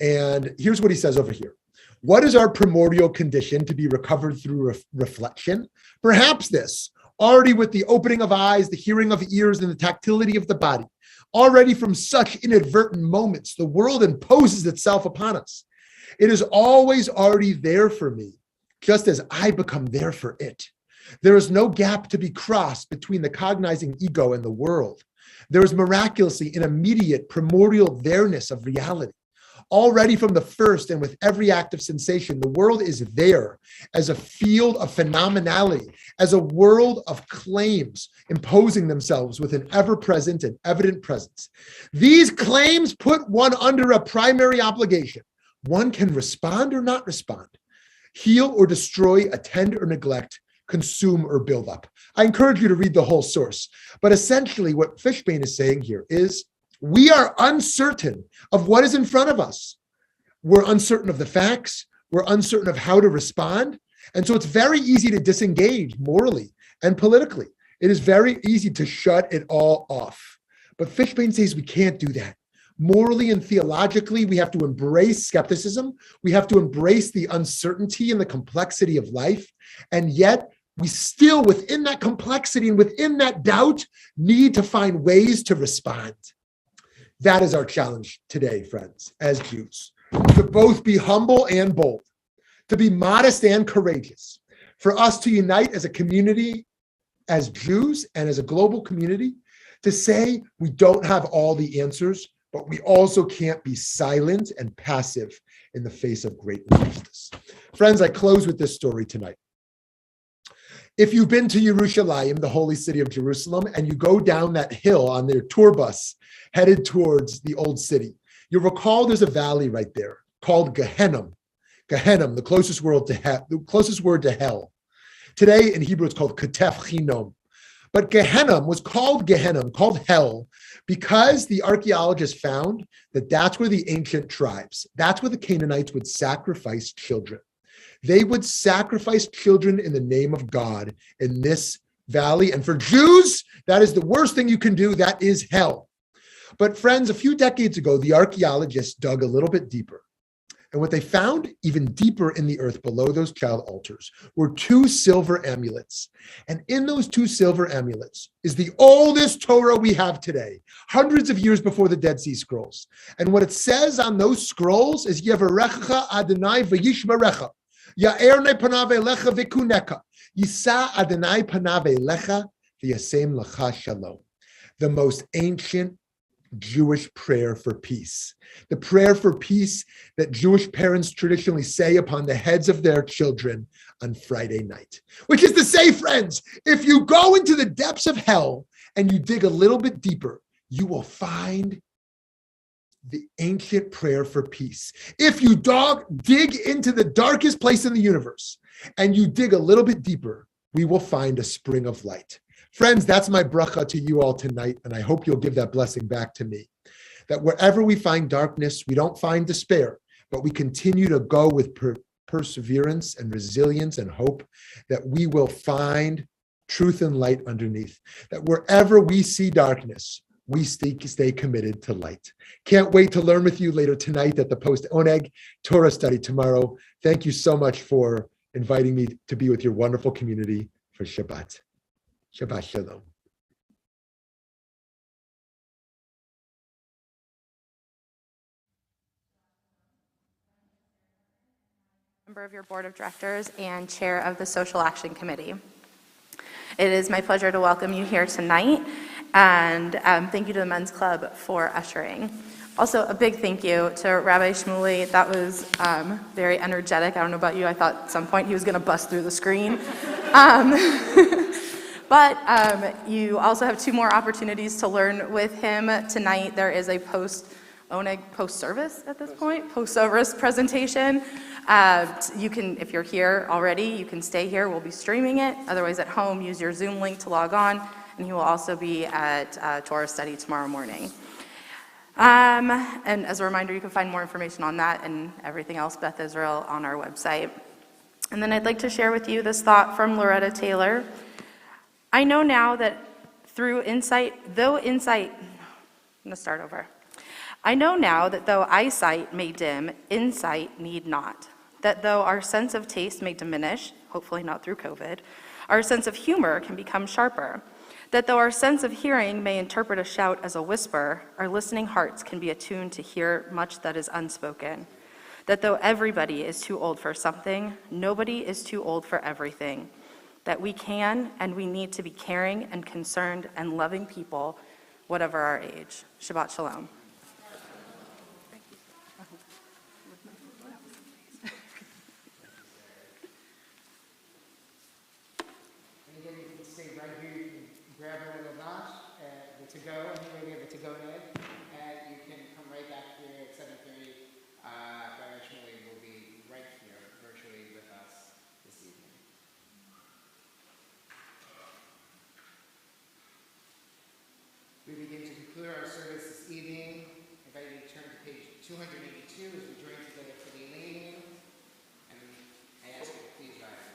And here's what he says over here. What is our primordial condition to be recovered through reflection? Perhaps this, already with the opening of eyes, the hearing of ears, and the tactility of the body. Already from such inadvertent moments, the world imposes itself upon us. It is always already there for me, just as I become there for it. There is no gap to be crossed between the cognizing ego and the world. There is miraculously an immediate primordial there-ness of reality. Already from the first and with every act of sensation, the world is there as a field of phenomenality, as a world of claims imposing themselves with an ever-present and evident presence. These claims put one under a primary obligation. One can respond or not respond, heal or destroy, attend or neglect, consume or build up. I encourage you to read the whole source. But essentially what Fishbane is saying here is we are uncertain of what is in front of us. We're uncertain of the facts. We're uncertain of how to respond. And so it's very easy to disengage morally and politically. It is very easy to shut it all off. But Fishbane says we can't do that. Morally and theologically, we have to embrace skepticism. We have to embrace the uncertainty and the complexity of life. And yet, we still, within that complexity and within that doubt, need to find ways to respond. That is our challenge today, friends, as Jews, to both be humble and bold, to be modest and courageous, for us to unite as a community, as Jews and as a global community, to say we don't have all the answers, but we also can't be silent and passive in the face of great injustice. Friends, I close with this story tonight. If you've been to Yerushalayim, the holy city of Jerusalem, and you go down that hill on their tour bus headed towards the old city, you'll recall there's a valley right there called Gehenna. Gehenna, the closest word to hell. Today in Hebrew, it's called Ketef Chinom. But Gehenna was called Gehenna, called hell, because the archaeologists found that that's where the ancient tribes, that's where the Canaanites would sacrifice children. They would sacrifice children in the name of God in this valley. And for Jews, that is the worst thing you can do. That is hell. But friends, a few decades ago, the archaeologists dug a little bit deeper. And what they found even deeper in the earth below those child altars were 2 silver amulets. And in those 2 silver amulets is the oldest Torah we have today, hundreds of years before the Dead Sea Scrolls. And what it says on those scrolls is Yevarechecha Adonai v'yishmerecha. Ya'erne panav elecha v'kuneka. Yisa Adonai panav elecha v'yasem lecha shalom. The most ancient Jewish prayer for peace. The prayer for peace that Jewish parents traditionally say upon the heads of their children on Friday night. Which is to say, friends, if you go into the depths of hell and you dig a little bit deeper, you will find the ancient prayer for peace. If you dig into the darkest place in the universe and you dig a little bit deeper, we will find a spring of light. Friends, that's my bracha to you all tonight, and I hope you'll give that blessing back to me. That wherever we find darkness, we don't find despair, but we continue to go with perseverance and resilience and hope, that we will find truth and light underneath. That wherever we see darkness, we stay committed to light. Can't wait to learn with you later tonight at the Post-Oneg Torah study tomorrow. Thank you so much for inviting me to be with your wonderful community for Shabbat. Shabbat Shalom. Member of your board of directors and chair of the Social Action Committee. It is my pleasure to welcome you here tonight, and thank you to the Men's Club for ushering. Also, a big thank you to Rabbi Shmuley. That was very energetic. I don't know about you, I thought at some point he was going to bust through the screen. But you also have 2 more opportunities to learn with him tonight. There is a post-service at this point, post-service presentation. You can, if you're here already, you can stay here. We'll be streaming it. Otherwise, at home, use your Zoom link to log on. And he will also be at Torah study tomorrow morning. And as a reminder, you can find more information on that and everything else, Beth Israel, on our website. And then I'd like to share with you this thought from Loretta Taylor. I know now that though eyesight may dim, insight need not. That though our sense of taste may diminish, hopefully not through COVID, our sense of humor can become sharper. That though our sense of hearing may interpret a shout as a whisper, our listening hearts can be attuned to hear much that is unspoken. That though everybody is too old for something, nobody is too old for everything. That we can and we need to be caring and concerned and loving people, whatever our age. Shabbat Shalom. Grab one of the notch, the to-go, anyway, we have a to-go egg, and you can come right back here at 7:30. Rabbi Shmuley will be right here virtually with us this evening. We begin to conclude our service this evening. I invite you to turn to page 282 as we join together for the Elaine, and I ask you to please rise.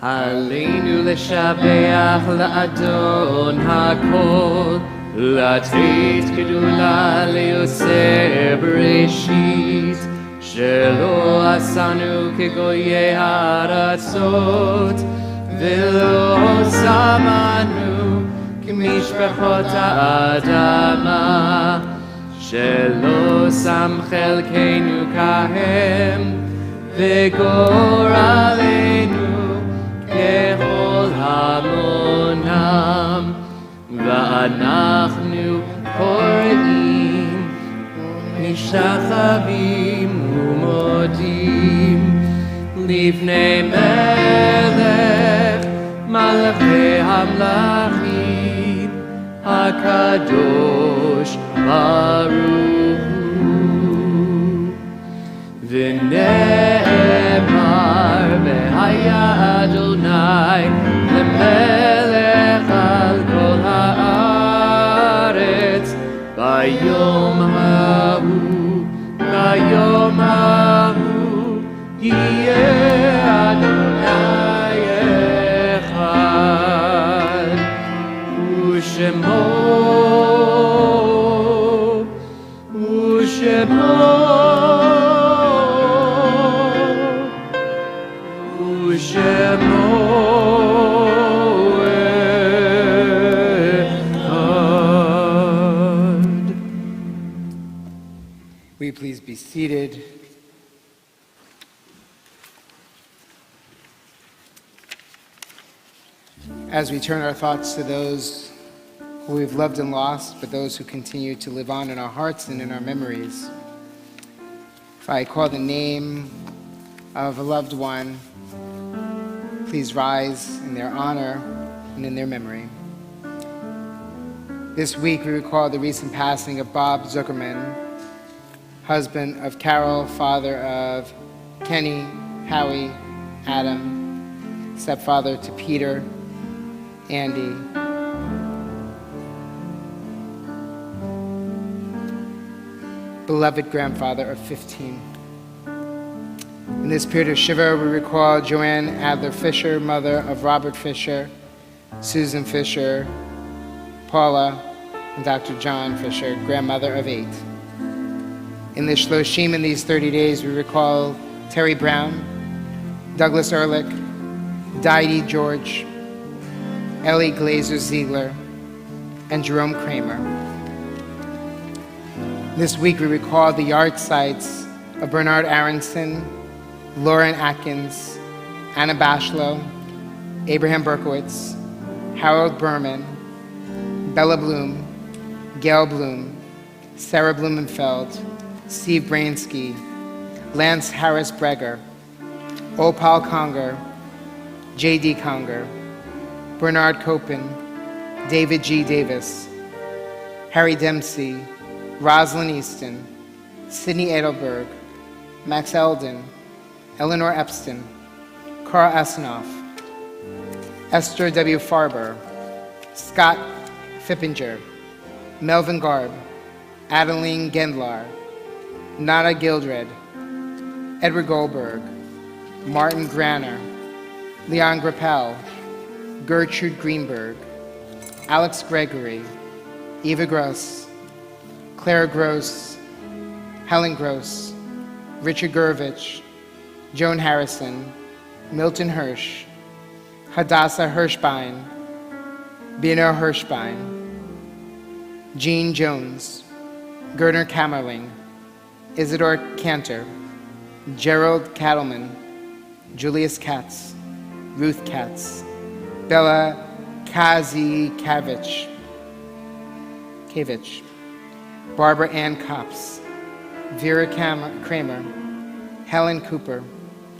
עלינו לשבח לאדון הכל, לתת גדולה ליוצר בראשית, שלא עשנו כגויי הארצות, ולא שמנו כמשפחות האדמה, שלא שם חלקנו כהם, וגורלנו ככל המונם, ואנחנו קוראים, משתחווים ומודים, לפני מלך מלכי המלכים, הקדוש ברוך הוא. ונאמר והיה אדוני למלך על כל הארץ, ביום ההוא יהיה אדוני אחד, ושמו אחד. be seated. As we turn our thoughts to those who we've loved and lost, but those who continue to live on in our hearts and in our memories, if I call the name of a loved one, please rise in their honor and in their memory. This week we recall the recent passing of Bob Zuckerman, husband of Carol, father of Kenny, Howie, Adam, stepfather to Peter, Andy. Beloved grandfather of 15. In this period of Shiva, we recall Joanne Adler Fisher, mother of Robert Fisher, Susan Fisher, Paula, and Dr. John Fisher, grandmother of 8. In the Shloshim, in these 30 days, we recall Terry Brown, Douglas Ehrlich, Didy George, Ellie Glazer Ziegler, and Jerome Kramer. This week, we recall the yard sites of Bernard Aronson, Lauren Atkins, Anna Bashlow, Abraham Berkowitz, Harold Berman, Bella Bloom, Gail Bloom, Sarah Blumenfeld, Steve Brainsky, Lance Harris Breger, Opal Conger, J.D. Conger, Bernard Copen, David G. Davis, Harry Dempsey, Rosalind Easton, Sidney Edelberg, Max Eldon, Eleanor Epstein, Carl Asinoff, Esther W. Farber, Scott Fippinger, Melvin Garb, Adeline Gendlar, Nada Gildred, Edward Goldberg, Martin Granner, Leon Grappel, Gertrude Greenberg, Alex Gregory, Eva Gross, Clara Gross, Helen Gross, Richard Gurvich, Joan Harrison, Milton Hirsch, Hadassah Hirschbein, Bino Hirschbein, Jean Jones, Gerner Kammerling, Isidore Cantor, Gerald Cattleman, Julius Katz, Ruth Katz, Bella Kazikavich, Barbara Ann Copps, Vera Kramer, Helen Cooper,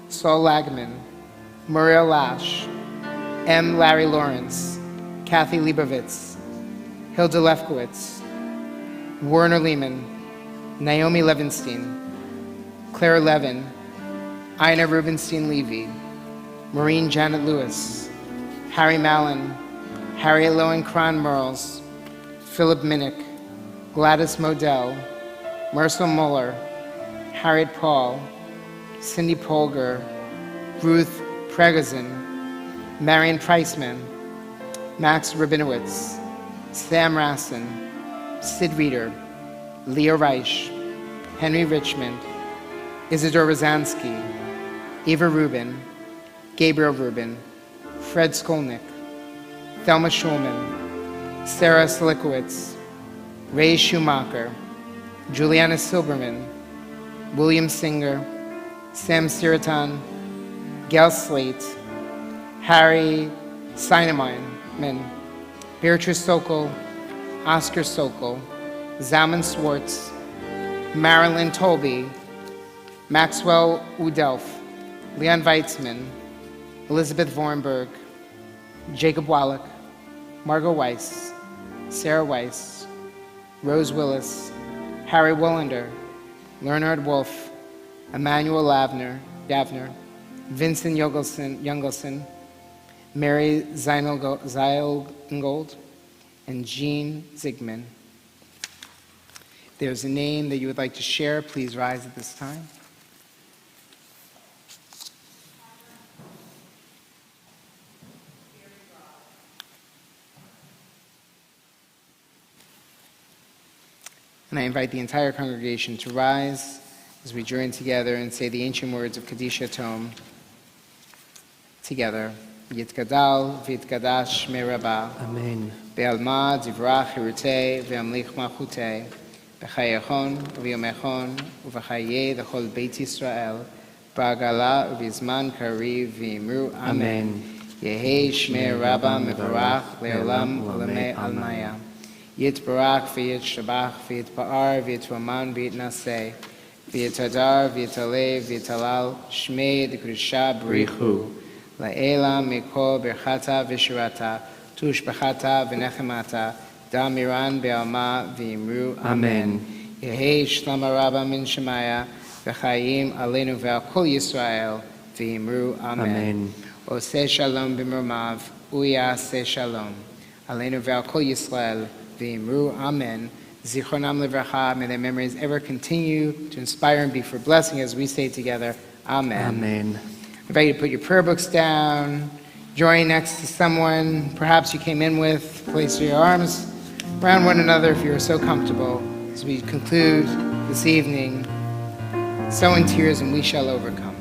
Saul Lagman, Muriel Lash, M. Larry Lawrence, Kathy Leibovitz, Hilda Lefkowitz, Werner Lehman, Naomi Levinstein, Claire Levin, Ina Rubenstein Levy, Maureen Janet Lewis, Harry Mallon, Harriet Lowen-Cron Merles, Philip Minnick, Gladys Modell, Marcel Muller, Harriet Paul, Cindy Polger, Ruth Pregazin, Marion Priceman, Max Rabinowitz, Sam Rassin, Sid Reeder, Leo Reich, Henry Richmond, Isidore Rozansky, Eva Rubin, Gabriel Rubin, Fred Skolnick, Thelma Schulman, Sarah Slikowitz, Ray Schumacher, Juliana Silberman, William Singer, Sam Siritan, Gail Slate, Harry Seinemann, Beatrice Sokol, Oscar Sokol, Zalman Swartz, Marilyn Tolby, Maxwell Udelf, Leon Weitzman, Elizabeth Vorenberg, Jacob Wallach, Margot Weiss, Sarah Weiss, Rose Willis, Harry Wollender, Leonard Wolf, Emmanuel Davner, Vincent Jungelson, Mary Zeilgold, and Jean Zigman. If there's a name that you would like to share, please rise at this time. And I invite the entire congregation to rise as we join together and say the ancient words of Kadisha Tom together. Yitkadal v'yitkadash me Rabbah. Amen. Be'alma divrach hirutei ve'amlich malchutei. בחייכון וביומכון ובחיי לכל בית ישראל, בעגלה ובזמן קריב ואמרו אמן. יהי שמי רבה מבורך לעולם ולמי עלמיה. יתברך ויתשבח ויתפאר ויתרומן ויתנשא, ויתהדר ויתעלה ויתהלל שמי דקדושה בריחו. לעילה מכל ברכתה ושירתה, תושבחתה ונחמתה, דמירן בעלמה ואמרו אמן. יהי שלמה רבה מן שמיה, וחיים עלינו ועל כל ישראל, ואמרו אמן. עושה שלום במרומיו, הוא יעשה שלום. עלינו ועל כל ישראל, ואמרו amen. Zichronam livracha, may their memories ever continue to inspire and be for blessing as we say together, amen. Amen. I invite you to put your prayer books down, join next to someone perhaps you came in with, place your arms around one another if you're so comfortable as we conclude this evening. Sow in tears and we shall overcome.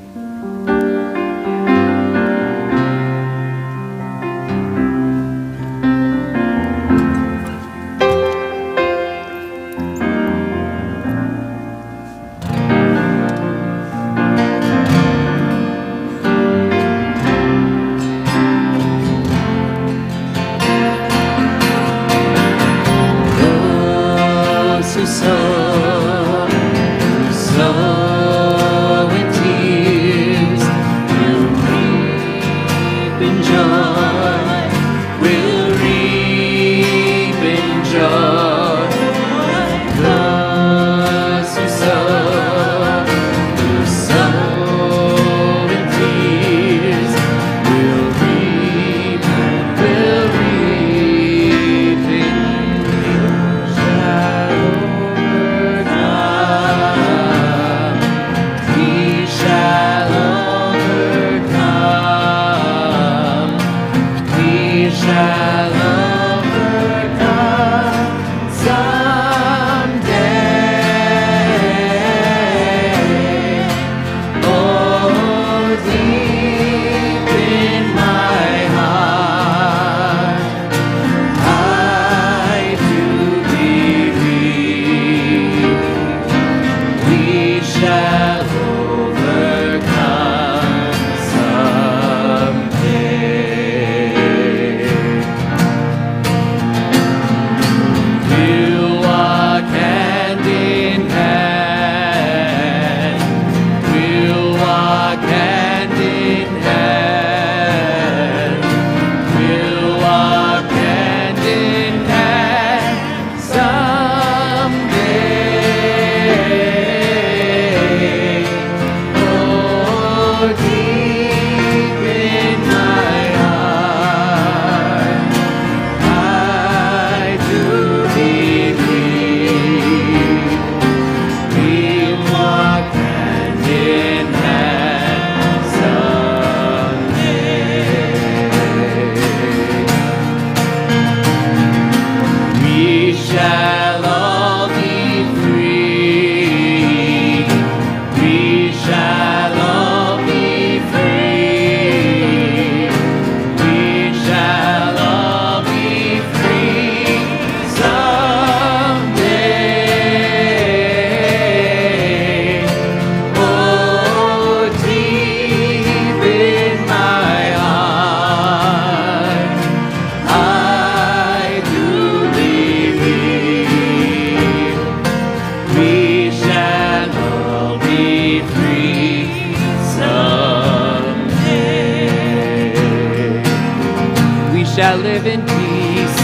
shall live in peace.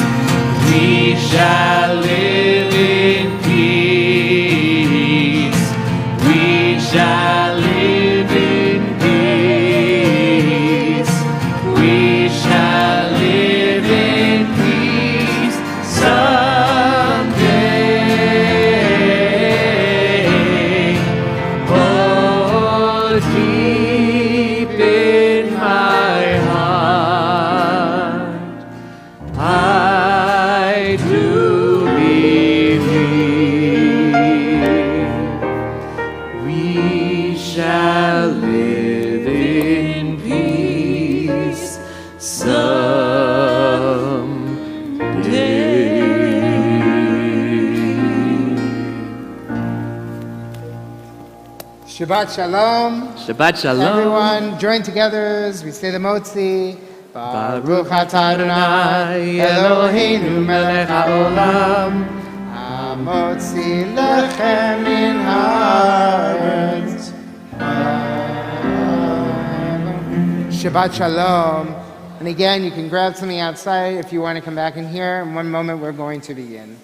We shall live in peace. We shall live in peace. We shall live in peace someday. Oh, deep in my heart, I do believe we shall live in peace someday. Shabbat Shalom. Shabbat Shalom. Everyone, join together as we say the Motzi. Baruch atah Adonai Eloheinu melech haolam. Hamotzi lechem min haaretz. Shabbat Shalom. And again, you can grab something outside if you want to come back in here. In one moment, we're going to begin.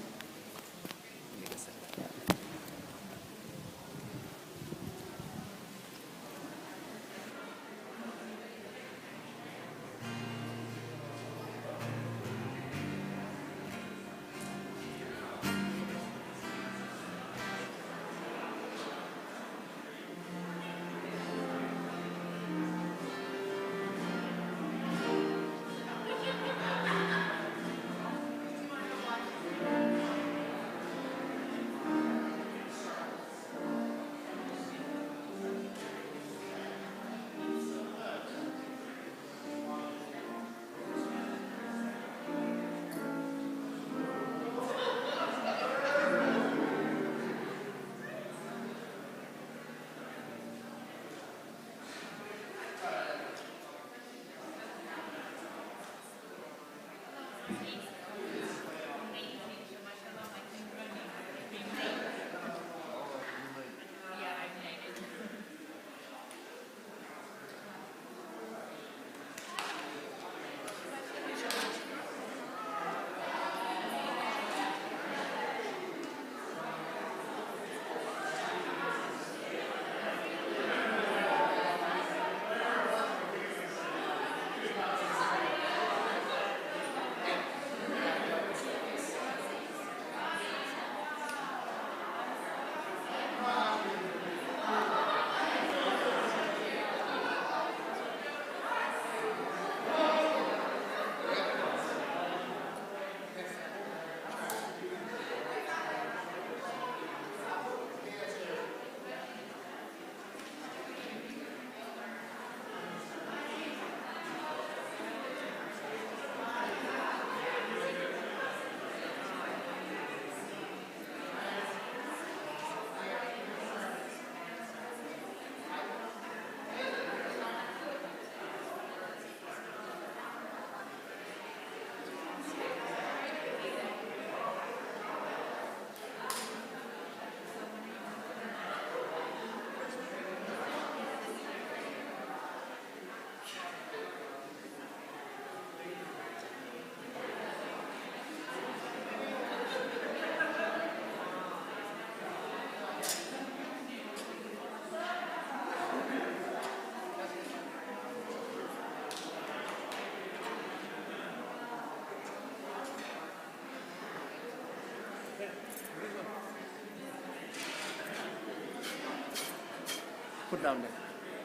Put down there.